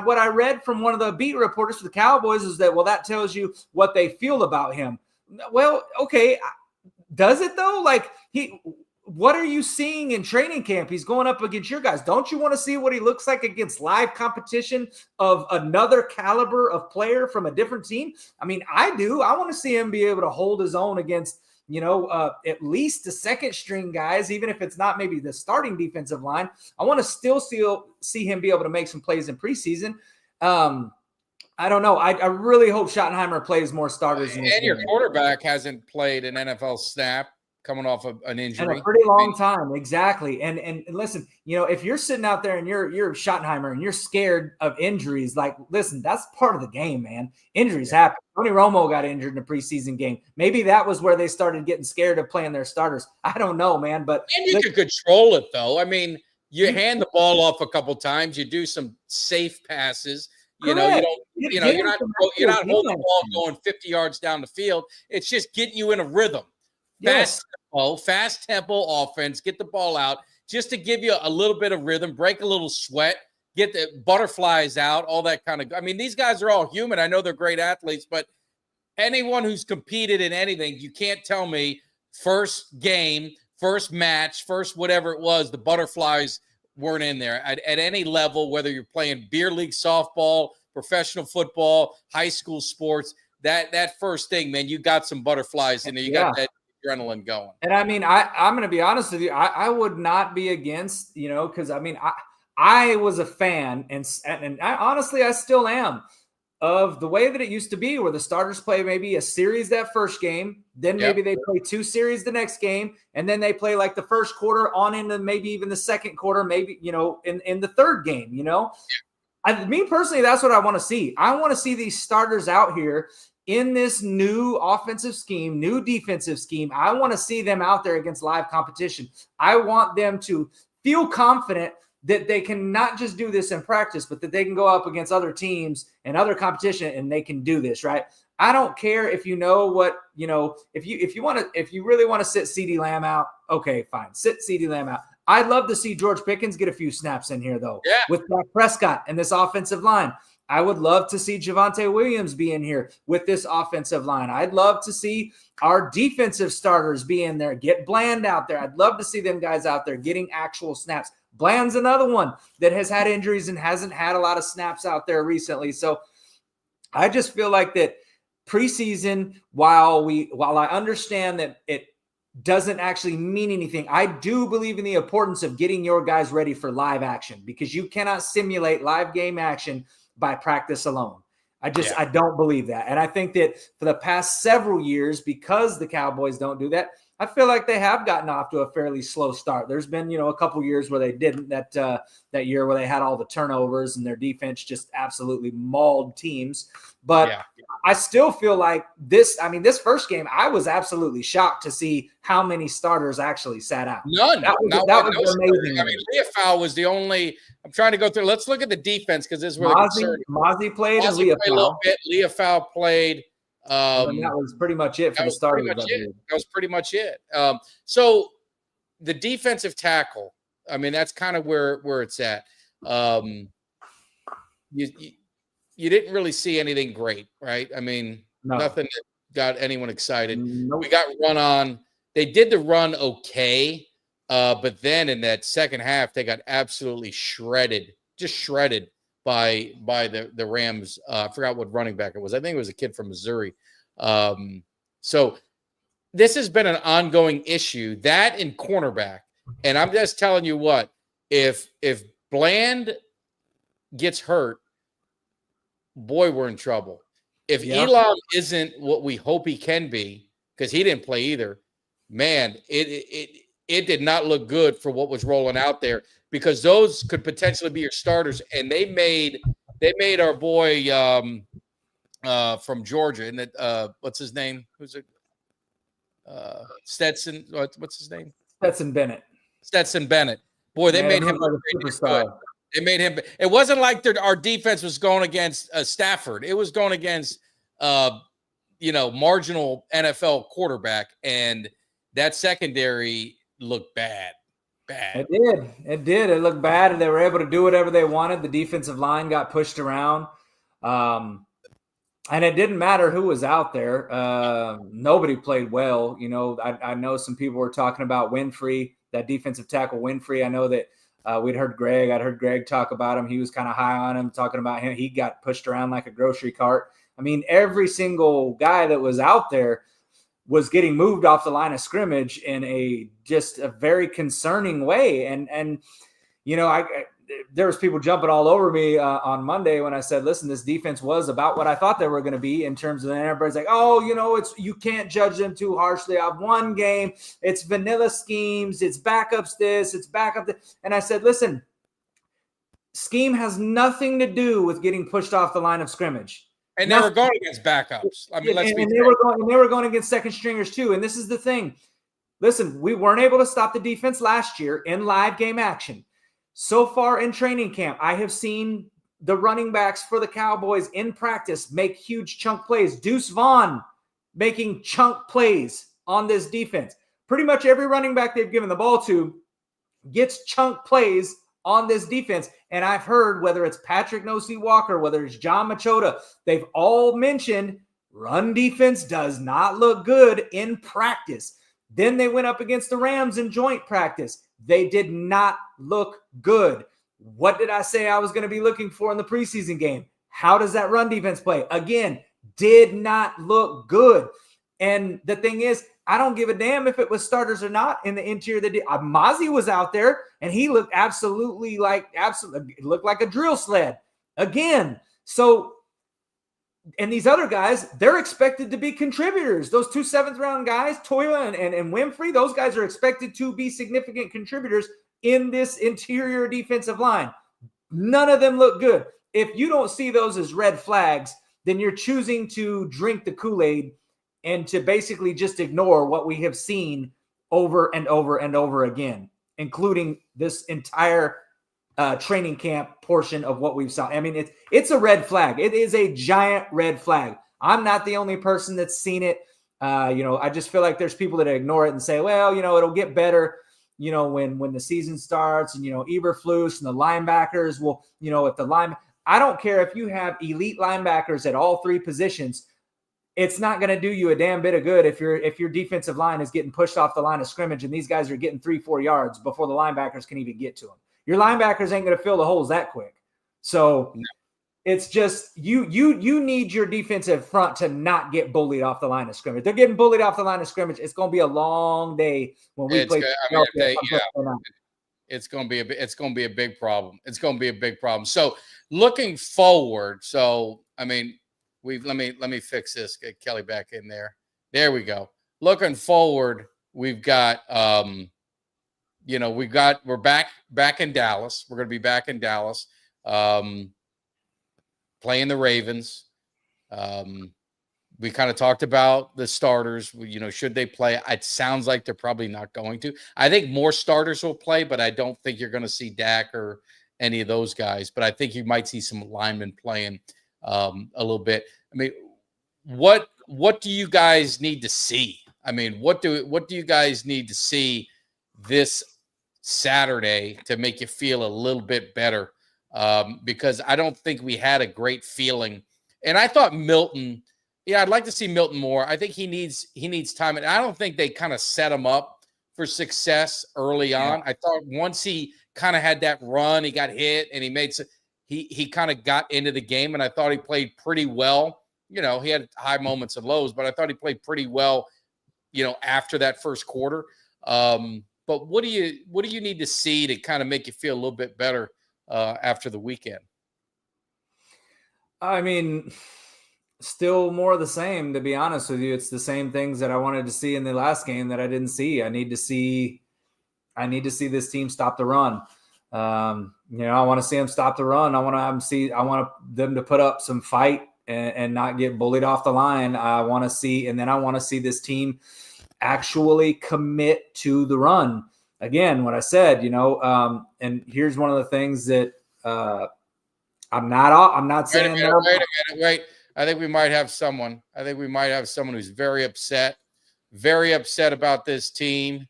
what I read from one of the beat reporters for the Cowboys is that that tells you what they feel about him. Well, okay, does it though? Like what are you seeing in training camp? He's going up against your guys. Don't you want to see what he looks like against live competition of another caliber of player from a different team? I mean, I do. I want to see him be able to hold his own against, at least the second string guys, even if it's not maybe the starting defensive line. I want to still see him be able to make some plays in preseason. I don't know. I really hope Schottenheimer plays more starters. And your quarterback hasn't played an NFL snap coming off of an injury. In a pretty long time. Exactly. And listen, if you're sitting out there and you're Schottenheimer and you're scared of injuries, like, listen, that's part of the game, man. Injuries happen. Tony Romo got injured in a preseason game. Maybe that was where they started getting scared of playing their starters. I don't know, man. But you can control it, though. I mean, you hand the ball off a couple times. You do some safe passes. You're not holding the ball going 50 yards down the field. It's just getting you in a rhythm. Fast tempo offense. Get the ball out just to give you a little bit of rhythm, break a little sweat, get the butterflies out, all that kind of. I mean, these guys are all human. I know they're great athletes, but anyone who's competed in anything, you can't tell me first game, first match, first whatever it was, the butterflies weren't in there at any level, whether you're playing beer league softball, professional football, high school sports. That first thing, man, you got some butterflies in there. You got that adrenaline going. And I mean, I'm going to be honest with you. I would not be against, because I mean, I was a fan, and honestly, I still am, of the way that it used to be, where the starters play maybe a series that first game, then maybe they play 2 series the next game, and then they play like the first quarter on into maybe even the second quarter, maybe in the third game. Me personally, that's what I want to see. I want to see these starters out here in this new offensive scheme, new defensive scheme. I want to see them out there against live competition. I want them to feel confident that they can not just do this in practice, but that they can go up against other teams and other competition and they can do this, right? I don't care if if you really want to sit CeeDee Lamb out, okay, fine. Sit CeeDee Lamb out. I'd love to see George Pickens get a few snaps in here, though, with Dak Prescott and this offensive line. I would love to see Javonte Williams be in here with this offensive line. I'd love to see our defensive starters be in there, get Bland out there. I'd love to see them guys out there getting actual snaps. Bland's another one that has had injuries and hasn't had a lot of snaps out there recently. So I just feel like that preseason, while I understand that it doesn't actually mean anything, I do believe in the importance of getting your guys ready for live action, because you cannot simulate live game action by practice alone. I don't believe that. And I think that for the past several years, because the Cowboys don't do that, I feel like they have gotten off to a fairly slow start. There's been, a couple years where they didn't, that year where they had all the turnovers and their defense just absolutely mauled teams. But I still feel like this first game, I was absolutely shocked to see how many starters actually sat out. None. That was amazing. I mean, Leofau was the only – I'm trying to go through. Let's look at the defense, because this is where the concern. Mozzie played and Mozzie played a little bit. Leofau played. And that was pretty much it for the starters. That was pretty much it. So the defensive tackle, I mean, that's kind of where it's at. You didn't really see anything great, right? I mean, nothing that got anyone excited. Nope. We got run on. They did the run okay, but then in that second half, they got absolutely shredded by the Rams. I forgot what running back it was. I think it was a kid from Missouri. So this has been an ongoing issue, that in cornerback. And I'm just telling you what, if Bland gets hurt, boy, we're in trouble. If Elam isn't what we hope he can be, because he didn't play either, man, it did not look good for what was rolling out there, because those could potentially be your starters. And they made our boy from Georgia, and what's his name? Who's it? Stetson. What's his name? Stetson Bennett. Boy, they made him a superstar. They made him. It wasn't like our defense was going against Stafford. It was going against marginal NFL quarterback, and that secondary looked bad. It did. It looked bad, and they were able to do whatever they wanted. The defensive line got pushed around, and it didn't matter who was out there. Nobody played well. I know some people were talking about Winfrey, that defensive tackle Winfrey. I know that I'd heard Greg talk about him. He was kind of high on him, talking about him. He got pushed around like a grocery cart. I mean, every single guy that was out there was getting moved off the line of scrimmage in just a very concerning way. And there was people jumping all over me on Monday when I said, listen, this defense was about what I thought they were going to be in terms of, and everybody's like, you can't judge them too harshly. I've won game. It's vanilla schemes. It's backups this, it's backup that. And I said, listen, scheme has nothing to do with getting pushed off the line of scrimmage. And they were going against backups. I mean, they were going against second stringers too. And this is the thing. Listen, we weren't able to stop the defense last year in live game action. So far in training camp, I have seen the running backs for the Cowboys in practice make huge chunk plays. Deuce Vaughn making chunk plays on this defense. Pretty much every running back they've given the ball to gets chunk plays on this defense. And I've heard, whether it's Patrick Nosey Walker, whether it's John Machota, they've all mentioned run defense does not look good in practice. Then they went up against the Rams in joint practice. They did not look good. What did I say I was going to be looking for in the preseason game? How does that run defense play? Again, did not look good. And the thing is, I don't give a damn if it was starters or not in the interior. Mozzie was out there, and he looked absolutely looked like a drill sled again. So, and these other guys, they're expected to be contributors. Those 2 7th-round guys, Toila and Winfrey, those guys are expected to be significant contributors in this interior defensive line. None of them look good. If you don't see those as red flags, then you're choosing to drink the Kool-Aid and to basically just ignore what we have seen over and over and over again, including this entire training camp portion of what we've saw. I mean, it's a red flag. It is a giant red flag. I'm not the only person that's seen it. I just feel like there's people that ignore it and say, well, it'll get better, when the season starts, and, Eberflus and the linebackers will, I don't care if you have elite linebackers at all 3 positions. It's not going to do you a damn bit of good if your defensive line is getting pushed off the line of scrimmage and these guys are getting 3-4 yards before the linebackers can even get to them. Your linebackers ain't going to fill the holes that quick. So it's just you need your defensive front to not get bullied off the line of scrimmage. They're getting bullied off the line of scrimmage. It's going to be a long day when we play. It's going to be a big problem. It's going to be a big problem. So looking forward, let me fix this. Get Kelly back in there. There we go. Looking forward, we've got we're back in Dallas. We're going to be back in Dallas, playing the Ravens. We kind of talked about the starters. Should they play? It sounds like they're probably not going to. I think more starters will play, but I don't think you're going to see Dak or any of those guys. But I think you might see some linemen playing a little bit. I mean, what do you guys need to see? I mean, what do you guys need to see this Saturday to make you feel a little bit better? Because I don't think we had a great feeling. And I thought Milton. Yeah, I'd like to see Milton more. I think he needs time, and I don't think they kind of set him up for success early on. I thought once he kind of had that run, he got hit, and he kind of got into the game, and I thought he played pretty well. He had high moments and lows, but I thought he played pretty well. After that first quarter. But what do you need to see to kind of make you feel a little bit better after the weekend? I mean, still more of the same, to be honest with you. It's the same things that I wanted to see in the last game that I didn't see. I need to see this team stop the run. I want to see them stop the run. I want them to put up some fight and not get bullied off the line. I want to see this team actually commit to the run. Again, what I said, and here's one of the things that I'm not saying. Wait a minute. I think we might have someone who's very upset about this team.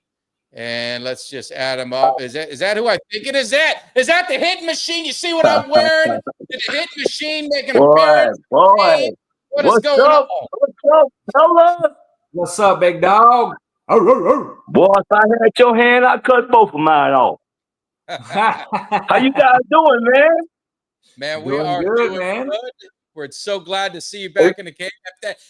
And let's just add him up. Is that who I think it is? Is that the hit machine? You see what I'm wearing? The hit machine making an appearance. Boy. What is going on? What's up, fella? What's up, big dog? Boy, if I had your hand, I'd cut both of mine off. How you guys doing, man? Man, we are doing good. We're so glad to see you back in the game.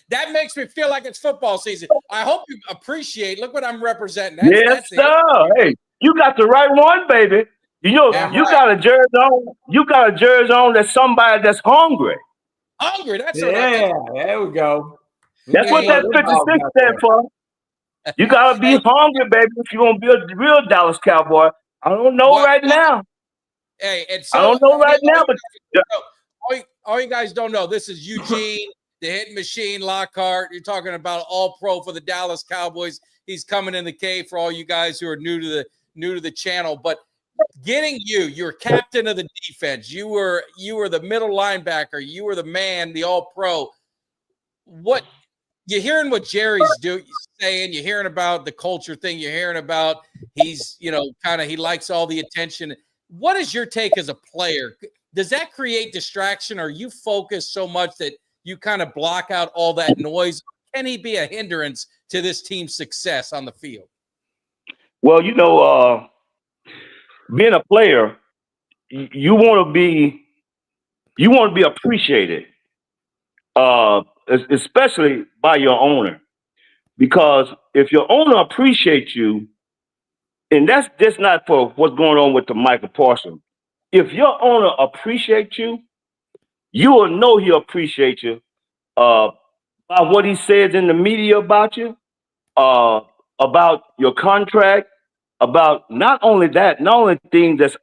That makes me feel like it's football season. I hope you appreciate. Look what I'm representing. Yes, sir. Hey, you got the right one, baby. You got a jersey on. You got a jersey on that's somebody that's hungry. Hungry. That's there we go. That's what that 56 stands for. You gotta be hungry, baby, if you're gonna be a real Dallas Cowboy. I don't know right now. Hey, I don't know right now, but all you guys don't know, this is Eugene, the hit machine, Lockhart. You're talking about all pro for the Dallas Cowboys. He's coming in the cave for all you guys who are new to the channel. But getting you're captain of the defense. You were the middle linebacker. You were the man, the all pro. What you're hearing what Jerry's saying, you're hearing about the culture thing, you're hearing about he's, he likes all the attention. What is your take as a player? Does that create distraction? Or you focus so much that you kind of block out all that noise? Can he be a hindrance to this team's success on the field? Well, being a player, you want to be appreciated, especially by your owner, because if your owner appreciates you, and that's just not for what's going on with the Michael Parsons. If your owner appreciates you, you will know he appreciates you by what he says in the media about you, about your contract, about not only things that's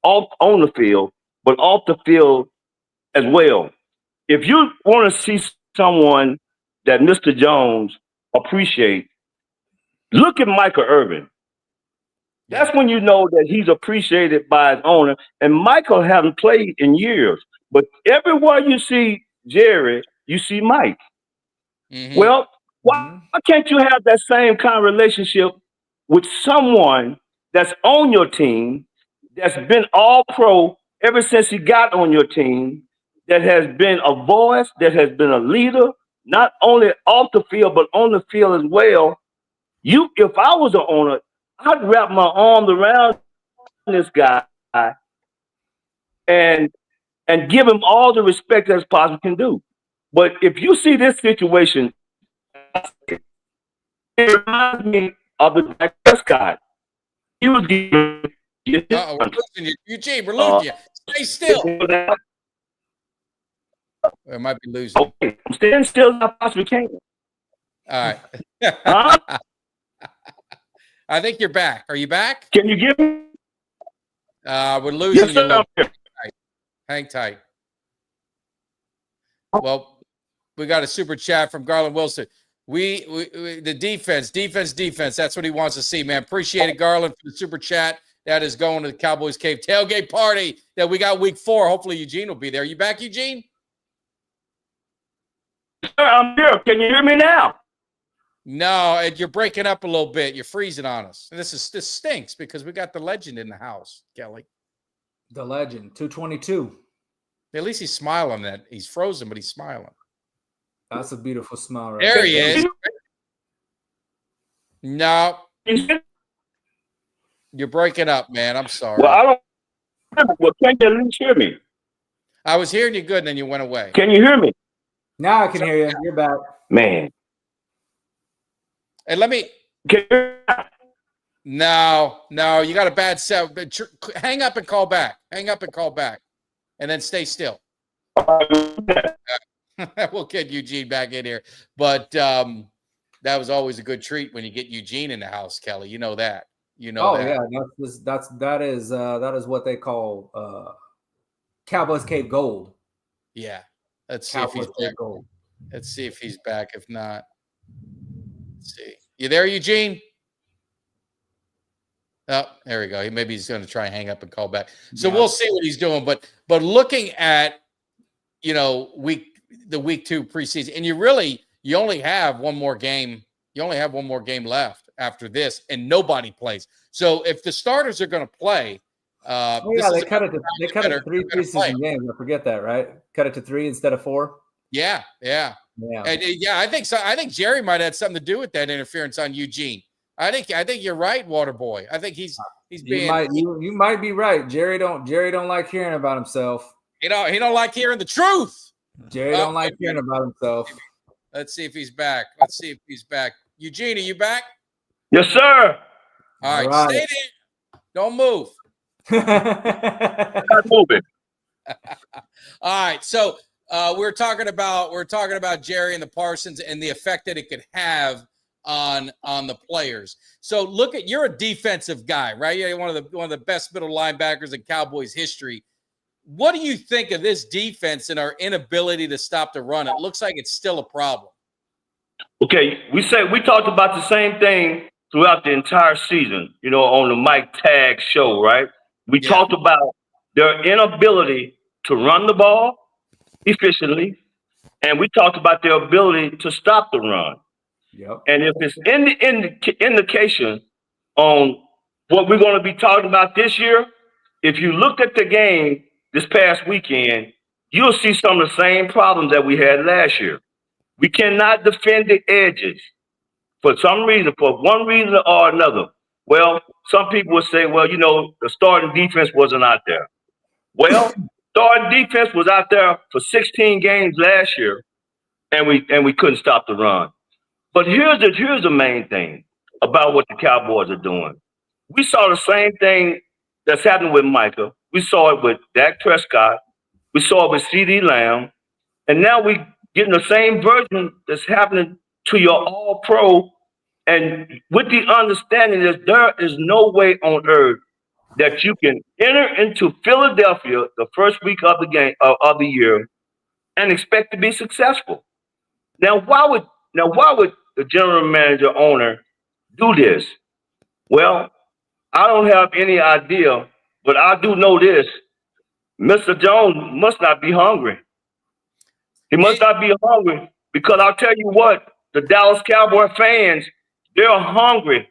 on the field, but off the field as well. If you want to see someone that Mr. Jones appreciates, look at Michael Irvin. That's when you know that he's appreciated by his owner. And Michael hasn't played in years. But everywhere you see Jerry, you see Mike. Mm-hmm. Well, why can't you have that same kind of relationship with someone that's on your team, that's been all pro ever since he got on your team, that has been a voice, that has been a leader, not only off the field, but on the field as well? If I was an owner, I'd wrap my arms around this guy and give him all the respect as possible can do. But if you see this situation, it reminds me of the Dak Prescott. He was getting. We're losing you, Eugene. We're losing you. Stay still. We might be losing. Okay, I'm staying still as I possibly can. All right. Huh? I think you're back. Are you back? Can you give me? We're losing Yes, sir. you. Hang tight. Well, we got a super chat from Garland Wilson. We the defense. That's what he wants to see, man. Appreciate it, Garland, for the super chat. That is going to the Cowboys Cave tailgate party that we got week 4. Hopefully Eugene will be there. You back, Eugene? Sir, I'm here. Can you hear me now? No, you're breaking up a little bit. You're freezing on us. And this stinks because we got the legend in the house, Kelly. The legend, 222. At least he's smiling. That he's frozen, but he's smiling. That's a beautiful smile, right There he is. No, you're breaking up, man. I'm sorry. Well, I don't. Well, can you at least hear me? I was hearing you good, and then you went away. Can you hear me? Now I can hear you. You're back. Man. And let me. Can you No, you got a bad sound. Hang up and call back. Hang up and call back, and then stay still. We'll get Eugene back in here, but that was always a good treat when you get Eugene in the house, Kelly. You know that. You know. Oh that. yeah, that is what they call Cowboys Cave Gold. Yeah. Let's see Cowboys if he's Cave back. Gold. Let's see if he's back. If not, let's see. You there, Eugene? Oh, there we go. Maybe he's going to try and hang up and call back. So we'll see what he's doing. But looking at, the week 2 preseason, and you only have one more game. You only have one more game left after this, and nobody plays. So if the starters are going to play, they cut it to 3 preseason games. I forget that, right? Cut it to 3 instead of 4. Yeah. And, I think so. I think Jerry might have something to do with that interference on Eugene. I think you're right, Waterboy. I think he's being. You might be right. Jerry don't like hearing about himself. He don't like hearing the truth. Jerry don't like hearing about himself. Let's see if he's back. Eugene, are you back? Yes, sir. All right. Stay there. Don't move. Not moving. All right. So we're talking about Jerry and the Parsons and the effect that it could have on the players. So you're a defensive guy, right? You're one of the best middle linebackers in Cowboys history. What do you think of this defense and our inability to stop the run? It looks like it's still a problem. Okay, we talked about the same thing throughout the entire season, on the Mike Tag show, right? We talked about their inability to run the ball efficiently, and we talked about their ability to stop the run. Yep. And if it's indication on what we're going to be talking about this year, if you look at the game this past weekend, you'll see some of the same problems that we had last year. We cannot defend the edges for some reason, for one reason or another. Well, some people would say, the starting defense wasn't out there. Well, starting defense was out there for 16 games last year, and we couldn't stop the run. But here's the main thing about what the Cowboys are doing. We saw the same thing that's happening with Micah. We saw it with Dak Prescott. We saw it with CeeDee Lamb. And now we getting the same version that's happening to your all-pro. And with the understanding that there is no way on earth that you can enter into Philadelphia the first week of the game of the year and expect to be successful. Now, why would the general manager owner do this? Well, I don't have any idea, but I do know this. Mr. Jones must not be hungry. He must not be hungry because I'll tell you what, the Dallas Cowboys fans, they're hungry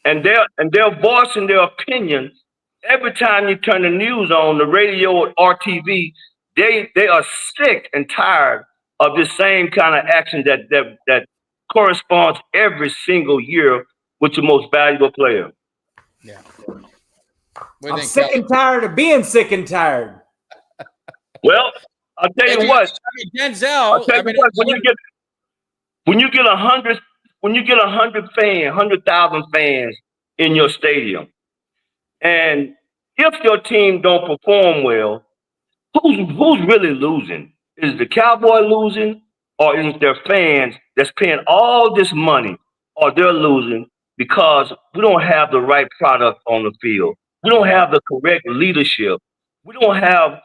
and they're voicing their opinions. Every time you turn the news on, the radio or TV, they are sick and tired of this same kind of action that corresponds every single year with your most valuable player. Yeah. I'm sick and tired of being sick and tired. Well, I'll tell you what. Denzel. I'll tell you what. When you get 100,000 fans in your stadium, and if your team don't perform well, who's really losing? Is the Cowboy losing, or is their fans that's paying all this money, or they're losing because we don't have the right product on the field? We don't have the correct leadership. We don't have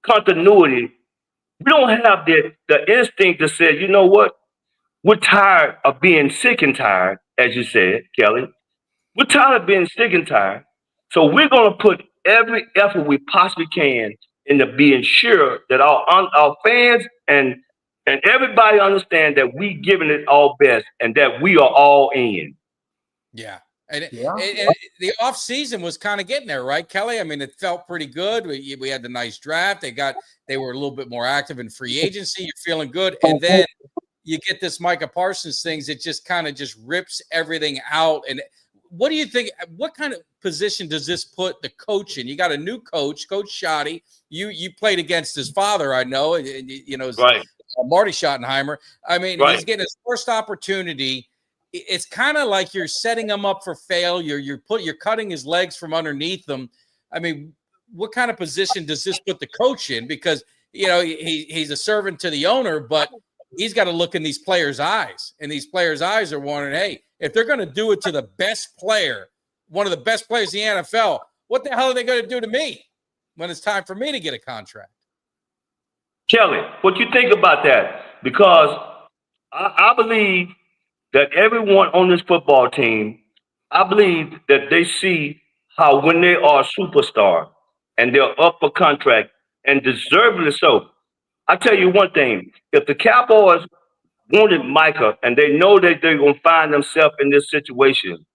continuity. We don't have the instinct to say, you know what? We're tired of being sick and tired, as you said, Kelly. We're tired of being sick and tired. So we're going to put every effort we possibly can into being sure that our fans and everybody understand that we giving it our best and that we are all in. Yeah. And the off season was kind of getting there, right, Kelly? I mean, it felt pretty good. We had the nice draft. They were a little bit more active in free agency. You're feeling good. And then you get this Micah Parsons things. It just kind of just rips everything out. And what do you think? What kind of position does this put the coach in? You got a new coach, Coach Shoddy. You played against his father, I know. Right. Marty Schottenheimer. I mean, right. He's getting his first opportunity. It's kind of like you're setting him up for failure. You're cutting his legs from underneath him. I mean, what kind of position does this put the coach in? Because he's a servant to the owner, but he's got to look in these players' eyes, and these players' eyes are wondering, hey, if they're going to do it to the best player, one of the best players in the NFL, what the hell are they going to do to me when it's time for me to get a contract? Kelly, what you think about that? Because I believe that everyone on this football team, I believe that they see how when they are a superstar and they're up for contract and deservedly so. I tell you one thing, if the Cowboys wanted Micah and they know that they're going to find themselves in this situation,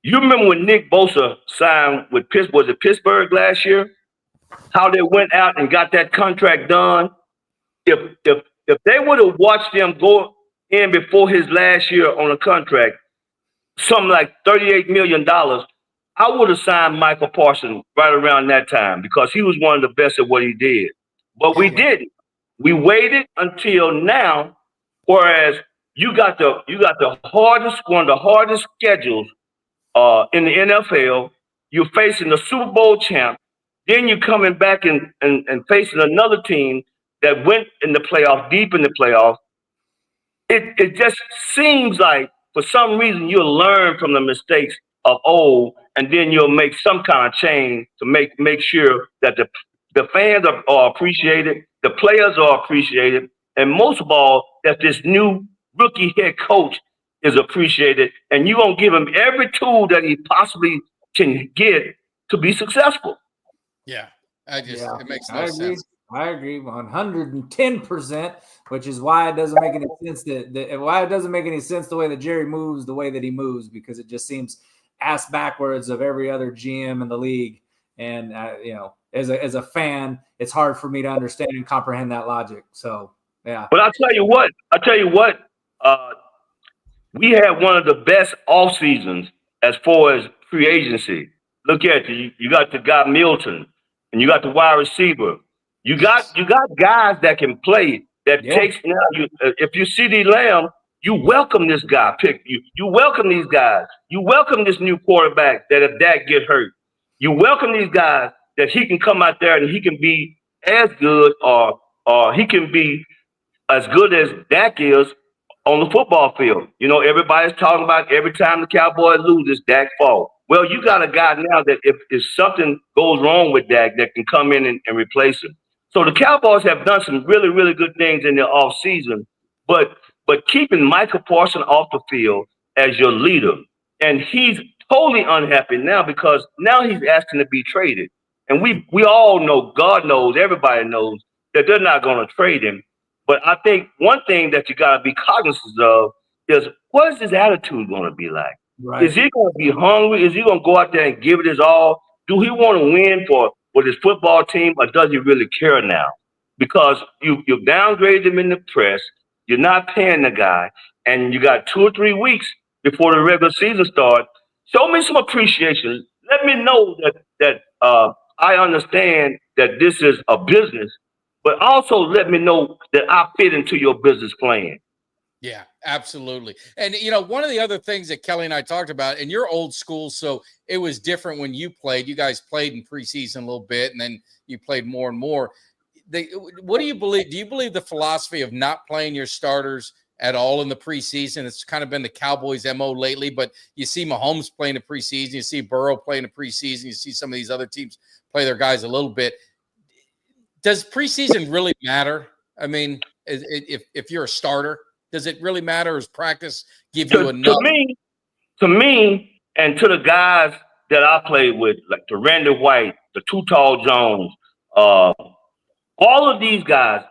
you remember when Nick Bosa signed with Pittsburgh last year? How they went out and got that contract done? If they would have watched them go in before his last year on a contract, something like $38 million, I would have signed Michael Parsons right around that time because he was one of the best at what he did. But we didn't. We waited until now, whereas you got the hardest, one of the hardest schedules in the NFL. You're facing the Super Bowl champ. Then you're coming back and facing another team that went in the playoff, deep in the playoff. It just seems like for some reason you'll learn from the mistakes of old, and then you'll make some kind of change to make sure that the fans are appreciated, the players are appreciated, and most of all, that this new rookie head coach is appreciated, and you're going to give him every tool that he possibly can get to be successful. Yeah, it makes no sense. I agree 110%, which is why it doesn't make any sense why it doesn't make any sense the way that Jerry moves the way that he moves, because it just seems ass backwards of every other GM in the league. And as a fan, it's hard for me to understand and comprehend that logic. So yeah. But I'll tell you what, we had one of the best off seasons as far as free agency. Look at you got the guy Milton, and you got the wide receiver. You got guys that can play. Takes now. If you CD Lamb, you welcome this guy. You welcome these guys. You welcome this new quarterback. That if Dak get hurt, you welcome these guys that he can come out there and he can be as good or he can be as good as Dak is on the football field. Everybody's talking about every time the Cowboys lose, it's Dak's fault. Well, you got a guy now that if something goes wrong with Dak, that can come in and replace him. So the Cowboys have done some really, really good things in their offseason, but keeping Michael Parsons off the field as your leader, and he's totally unhappy now because now he's asking to be traded. And we all know, God knows, everybody knows that they're not going to trade him. But I think one thing that you got to be cognizant of is, what is his attitude going to be like? Right. Is he going to be hungry? Is he going to go out there and give it his all? Do he want to win for his football team, or does he really care now? Because you downgraded him in the press, you're not paying the guy, and you got 2 or 3 weeks before the regular season starts. Show me some appreciation. let me know that I understand that this is a business, but also let me know that I fit into your business plan. Yeah, absolutely. And, one of the other things that Kelly and I talked about, and you're old school, so it was different when you played. You guys played in preseason a little bit, and then you played more and more. What do you believe? Do you believe the philosophy of not playing your starters at all in the preseason? It's kind of been the Cowboys' MO lately, but you see Mahomes playing the preseason. You see Burrow playing the preseason. You see some of these other teams play their guys a little bit. Does preseason really matter? I mean, if you're a starter, does it really matter? Does practice give you enough? To me, and to the guys that I played with, like the Randy White, the Too Tall Jones, all of these guys,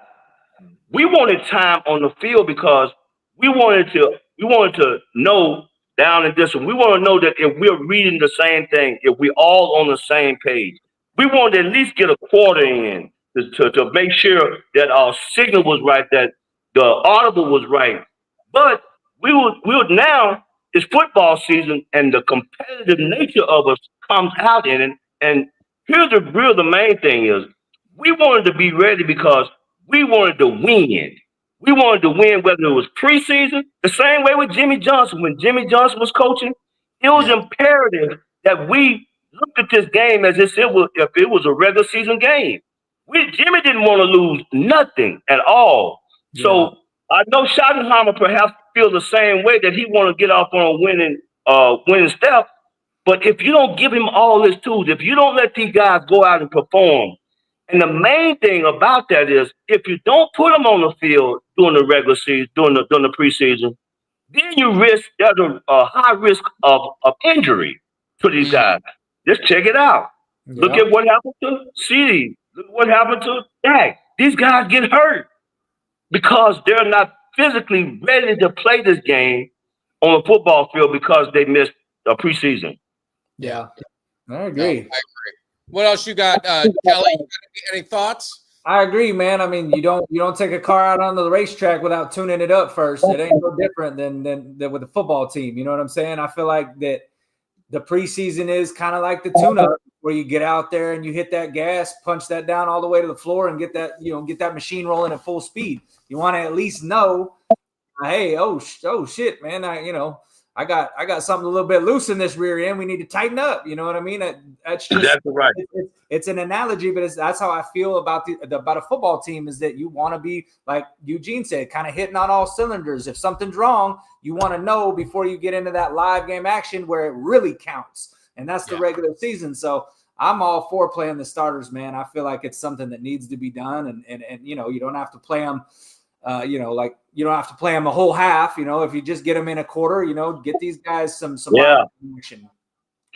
we wanted time on the field because we wanted to know down and distance. We want to know that if we're reading the same thing, if we're all on the same page, we wanted to at least get a quarter in to make sure that our signal was right, that the audible was right. But we would now, it's football season, and the competitive nature of us comes out in it. And here's the main thing is we wanted to be ready because we wanted to win. We wanted to win whether it was preseason, the same way with Jimmy Johnson. When Jimmy Johnson was coaching, it was imperative that we looked at this game as if it was a regular season game. Jimmy didn't want to lose nothing at all. Yeah. So I know Schottenheimer perhaps feels the same way, that he want to get off on a winning step. But if you don't give him all his tools, if you don't let these guys go out and perform, and the main thing about that is if you don't put them on the field during the regular season, during the preseason, then there's a high risk of injury to these guys. Just check it out. Yeah. Look at what happened to CD. Look at what happened to Dak. These guys get hurt because they're not physically ready to play this game on the football field because they missed a preseason. Yeah, I agree. What else you got, Kelly? Any thoughts? I agree, man. I mean, you don't take a car out on the racetrack without tuning it up first. It ain't no different than with a football team. You know what I'm saying? I feel like that the preseason is kind of like the tune-up, where you get out there and you hit that gas, punch that down all the way to the floor, and get that machine rolling at full speed. You want to at least know, hey, oh shit, man, I got something a little bit loose in this rear end. We need to tighten up. You know what I mean? That's just exactly right. It's an analogy, but that's how I feel about about a football team, is that you want to be, like Eugene said, kind of hitting on all cylinders. If something's wrong, you want to know before you get into that live game action where it really counts. And that's the regular season. So I'm all for playing the starters, man. I feel like it's something that needs to be done. And you don't have to play them. You don't have to play them a whole half. If you just get them in a quarter, get these guys some action.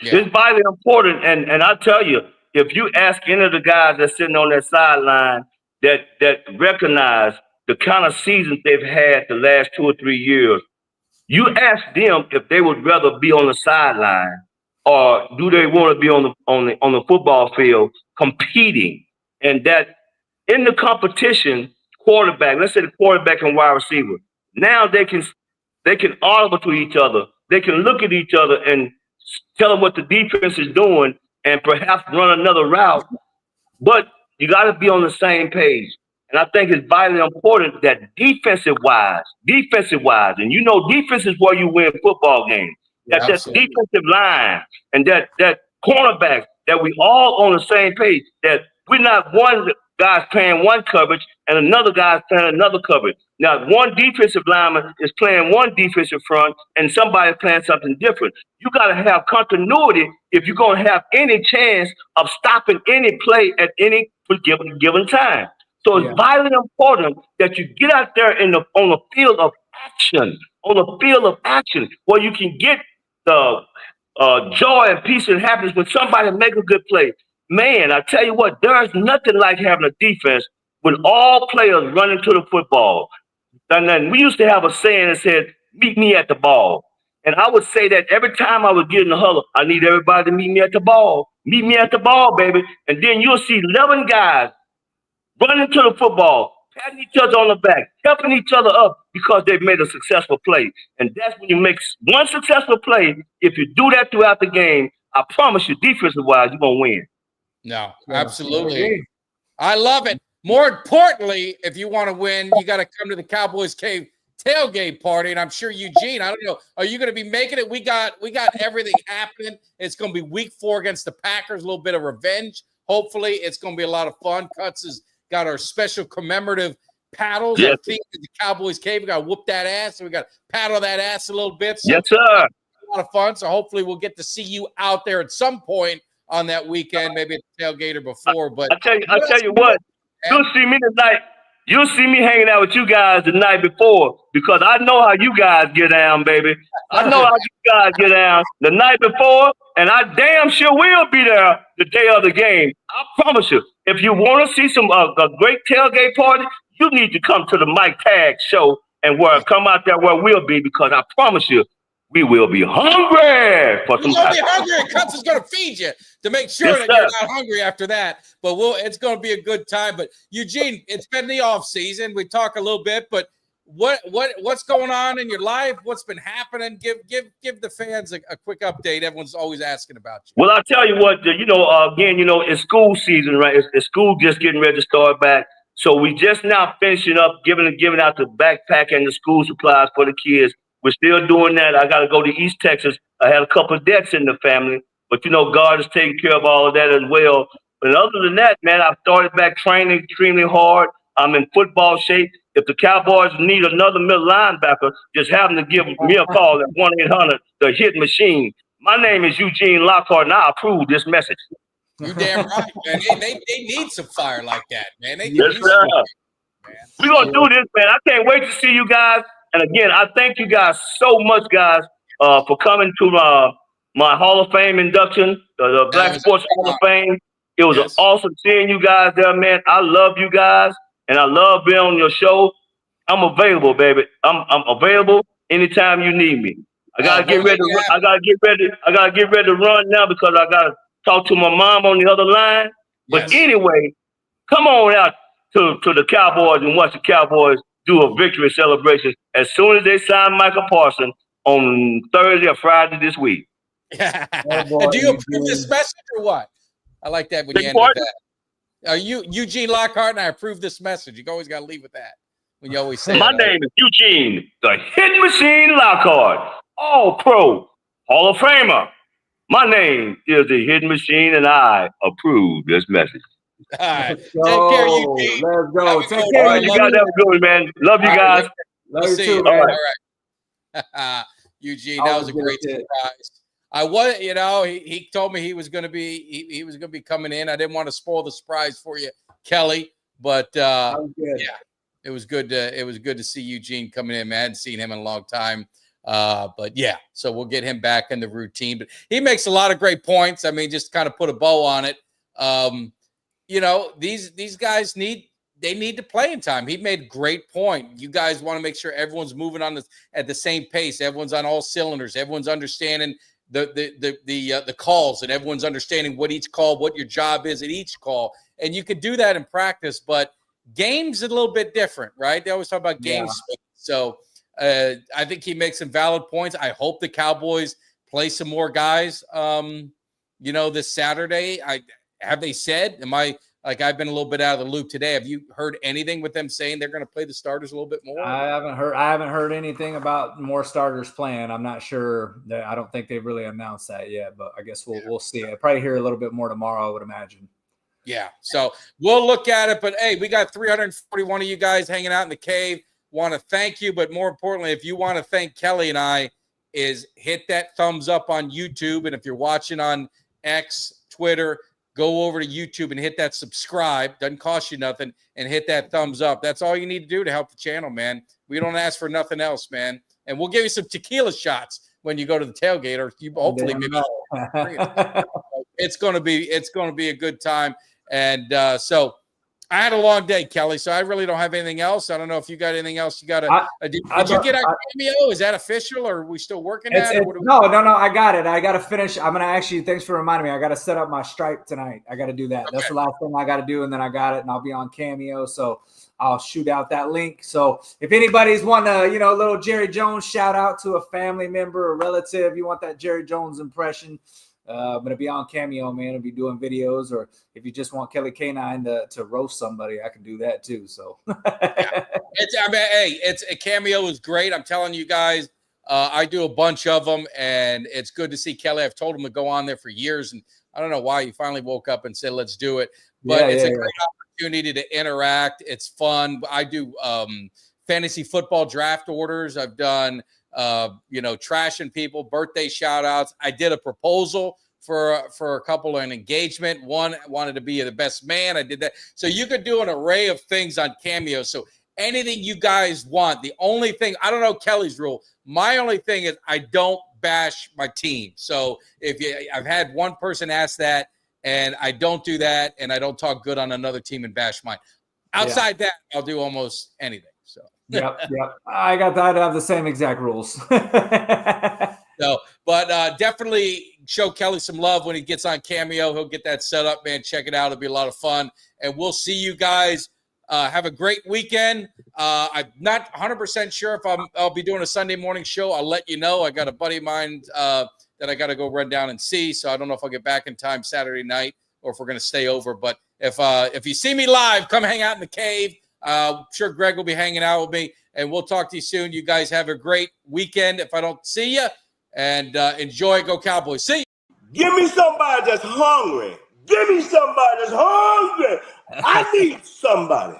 Yeah. It's vitally important, and I tell you, if you ask any of the guys that's sitting on that sideline that recognize the kind of seasons they've had the last 2 or 3 years, you ask them if they would rather be on the sideline or do they want to be on the football field competing, and that in the competition. Quarterback, let's say the quarterback and wide receiver. Now they can audible to each other. They can look at each other and tell them what the defense is doing and perhaps run another route. But you got to be on the same page. And I think it's vitally important that defensive wise, and defense is where you win football games. That defensive line and that cornerback, that we all on the same page, that we're not one guy's playing one coverage and another guy's playing another coverage. Now, one defensive lineman is playing one defensive front and somebody's playing something different. You got to have continuity if you're going to have any chance of stopping any play at any given time. So it's vitally important that you get out there on the field of action, where you can get the joy and peace and happiness when somebody makes a good play. Man, I tell you what, there's nothing like having a defense with all players running to the football. And then we used to have a saying that said, meet me at the ball. And I would say that every time I would get in the huddle, I need everybody to meet me at the ball. Meet me at the ball, baby. And then you'll see 11 guys running to the football, patting each other on the back, helping each other up because they've made a successful play. And that's when you make one successful play. If you do that throughout the game, I promise you, defensive-wise, you're going to win. No, absolutely. I love it. More importantly, if you want to win, you got to come to the Cowboys Cave tailgate party. And I'm sure Eugene, I don't know, are you going to be making it? We got everything happening. It's going to be week 4 against the Packers, a little bit of revenge. Hopefully, it's going to be a lot of fun. Cuts has got our special commemorative paddles. Yes. I think at the Cowboys Cave, we got to whoop that ass. So we got to paddle that ass a little bit. So yes, sir. A lot of fun. So hopefully we'll get to see you out there at some point on that weekend, maybe at the tailgate or before. But I tell you what, you'll see me tonight. You'll see me hanging out with you guys the night before because I know how you guys get down, baby. I know how you guys get down the night before, and I damn sure will be there the day of the game. I promise you. If you want to see some a great tailgate party, you need to come to the Mike Tag show and come out there where we'll be because I promise you, we will be hungry for some. You'll be hungry. Cuts is going to feed you to make sure that you're not hungry after that. But it's going to be a good time. But Eugene, it's been the off season. We talk a little bit, but what's going on in your life? What's been happening? Give the fans a quick update. Everyone's always asking about you. Well, I'll tell you what. Again, it's school season, right? It's school just getting ready to start back. So we just now finishing up giving out the backpack and the school supplies for the kids. We're still doing that. I got to go to East Texas. I had a couple of deaths in the family, but God is taking care of all of that as well. But other than that, man, I've started back training extremely hard. I'm in football shape. If the Cowboys need another middle linebacker, just have them to give me a call at 1-800 the Hit Machine. My name is Eugene Lockhart, and I approve this message. You damn right, man. They need some fire like that, man. Yes, sir. We're gonna do this, man. I can't wait to see you guys. And again, I thank you guys so much, guys, for coming to my Hall of Fame induction, the Black Sports Hall of Fame. It was awesome seeing you guys there, man. I love you guys, and I love being on your show. I'm available, baby. I'm available anytime you need me. I gotta get ready. I gotta get ready to run now because I gotta talk to my mom on the other line. But anyway, come on out to the Cowboys and watch the Cowboys do a victory celebration as soon as they sign Michael Parsons on Thursday or Friday this week. Yeah. Do you approve this message or what? I like that when you end with that. Eugene Lockhart and I approve this message. You always got to leave with that when you always say my name is Eugene, the Hit Machine Lockhart, All-Pro, Hall of Famer. My name is the Hit Machine, and I approve this message. All right. Take care, Eugene. Let's go. Take care. You guys have a good one, man. Love you guys. Love you too, man. man. All right. Eugene, that was a great surprise. I was, he told me he was going to be coming in. I didn't want to spoil the surprise for you, Kelly, but it was good to see Eugene coming in, man. I hadn't seen him in a long time. But yeah, so we'll get him back in the routine, but he makes a lot of great points. I mean, just kind of put a bow on it. These guys need to play in time. He made a great point. You guys want to make sure everyone's moving at the same pace. Everyone's on all cylinders. Everyone's understanding the calls, and everyone's understanding what your job is at each call. And you could do that in practice, but games are a little bit different, right? They always talk about game speed. So I think he makes some valid points. I hope the Cowboys play some more guys, this Saturday. Have they said, I've been a little bit out of the loop today. Have you heard anything with them saying they're going to play the starters a little bit more? I haven't heard anything about more starters playing. I'm not sure. I don't think they've really announced that yet, but I guess we'll see. I'll probably hear a little bit more tomorrow, I would imagine. Yeah. So we'll look at it, but hey, we got 341 of you guys hanging out in the cave. Want to thank you, but more importantly, if you want to thank Kelly and I, is hit that thumbs up on YouTube. And if you're watching on X, Twitter, go over to YouTube and hit that subscribe. Doesn't cost you nothing. And hit that thumbs up. That's all you need to do to help the channel, man. We don't ask for nothing else, man. And we'll give you some tequila shots when you go to the tailgate, or you hopefully maybe it's going to be a good time. And so I had a long day, Kelly, so I really don't have anything else. I don't know if you got anything else you got to did you get our cameo? Is that official, or are we still working at it? No, I got it. I got to finish. I'm going to actually, thanks for reminding me. I got to set up my stripe tonight. I got to do that. Okay. That's the last thing I got to do, and then I got it, and I'll be on Cameo, so I'll shoot out that link. So if anybody's want a little Jerry Jones shout out to a family member or relative, you want that Jerry Jones impression, I'm gonna be on Cameo, man. I'll be doing videos, or if you just want Kelly Canine to roast somebody, I can do that too. So It's a Cameo is great. I'm telling you guys, I do a bunch of them, and it's good to see Kelly. I've told him to go on there for years, and I don't know why he finally woke up and said, "Let's do it." But it's a great opportunity to interact. It's fun. I do fantasy football draft orders. I've done trashing people, birthday shout outs. I did a proposal for a couple, an engagement. One wanted to be the best man. I did that. So you could do an array of things on Cameo. So anything you guys want. The only thing, I don't know Kelly's rule. My only thing is I don't bash my team. So I've had one person ask that, and I don't do that, and I don't talk good on another team and bash mine. Outside that, I'll do almost anything. So Yep. I have the same exact rules. So, but definitely show Kelly some love when he gets on Cameo. He'll get that set up, man. Check it out. It'll be a lot of fun. And we'll see you guys. Have a great weekend. I'm not 100% sure if I'll be doing a Sunday morning show. I'll let you know. I got a buddy of mine that I got to go run down and see. So I don't know if I'll get back in time Saturday night or if we're going to stay over. But if you see me live, come hang out in the cave. I'm sure Greg will be hanging out with me, and we'll talk to you soon. You guys have a great weekend if I don't see you, and enjoy. Go Cowboys. See you. Give me somebody that's hungry. Give me somebody that's hungry. I need somebody.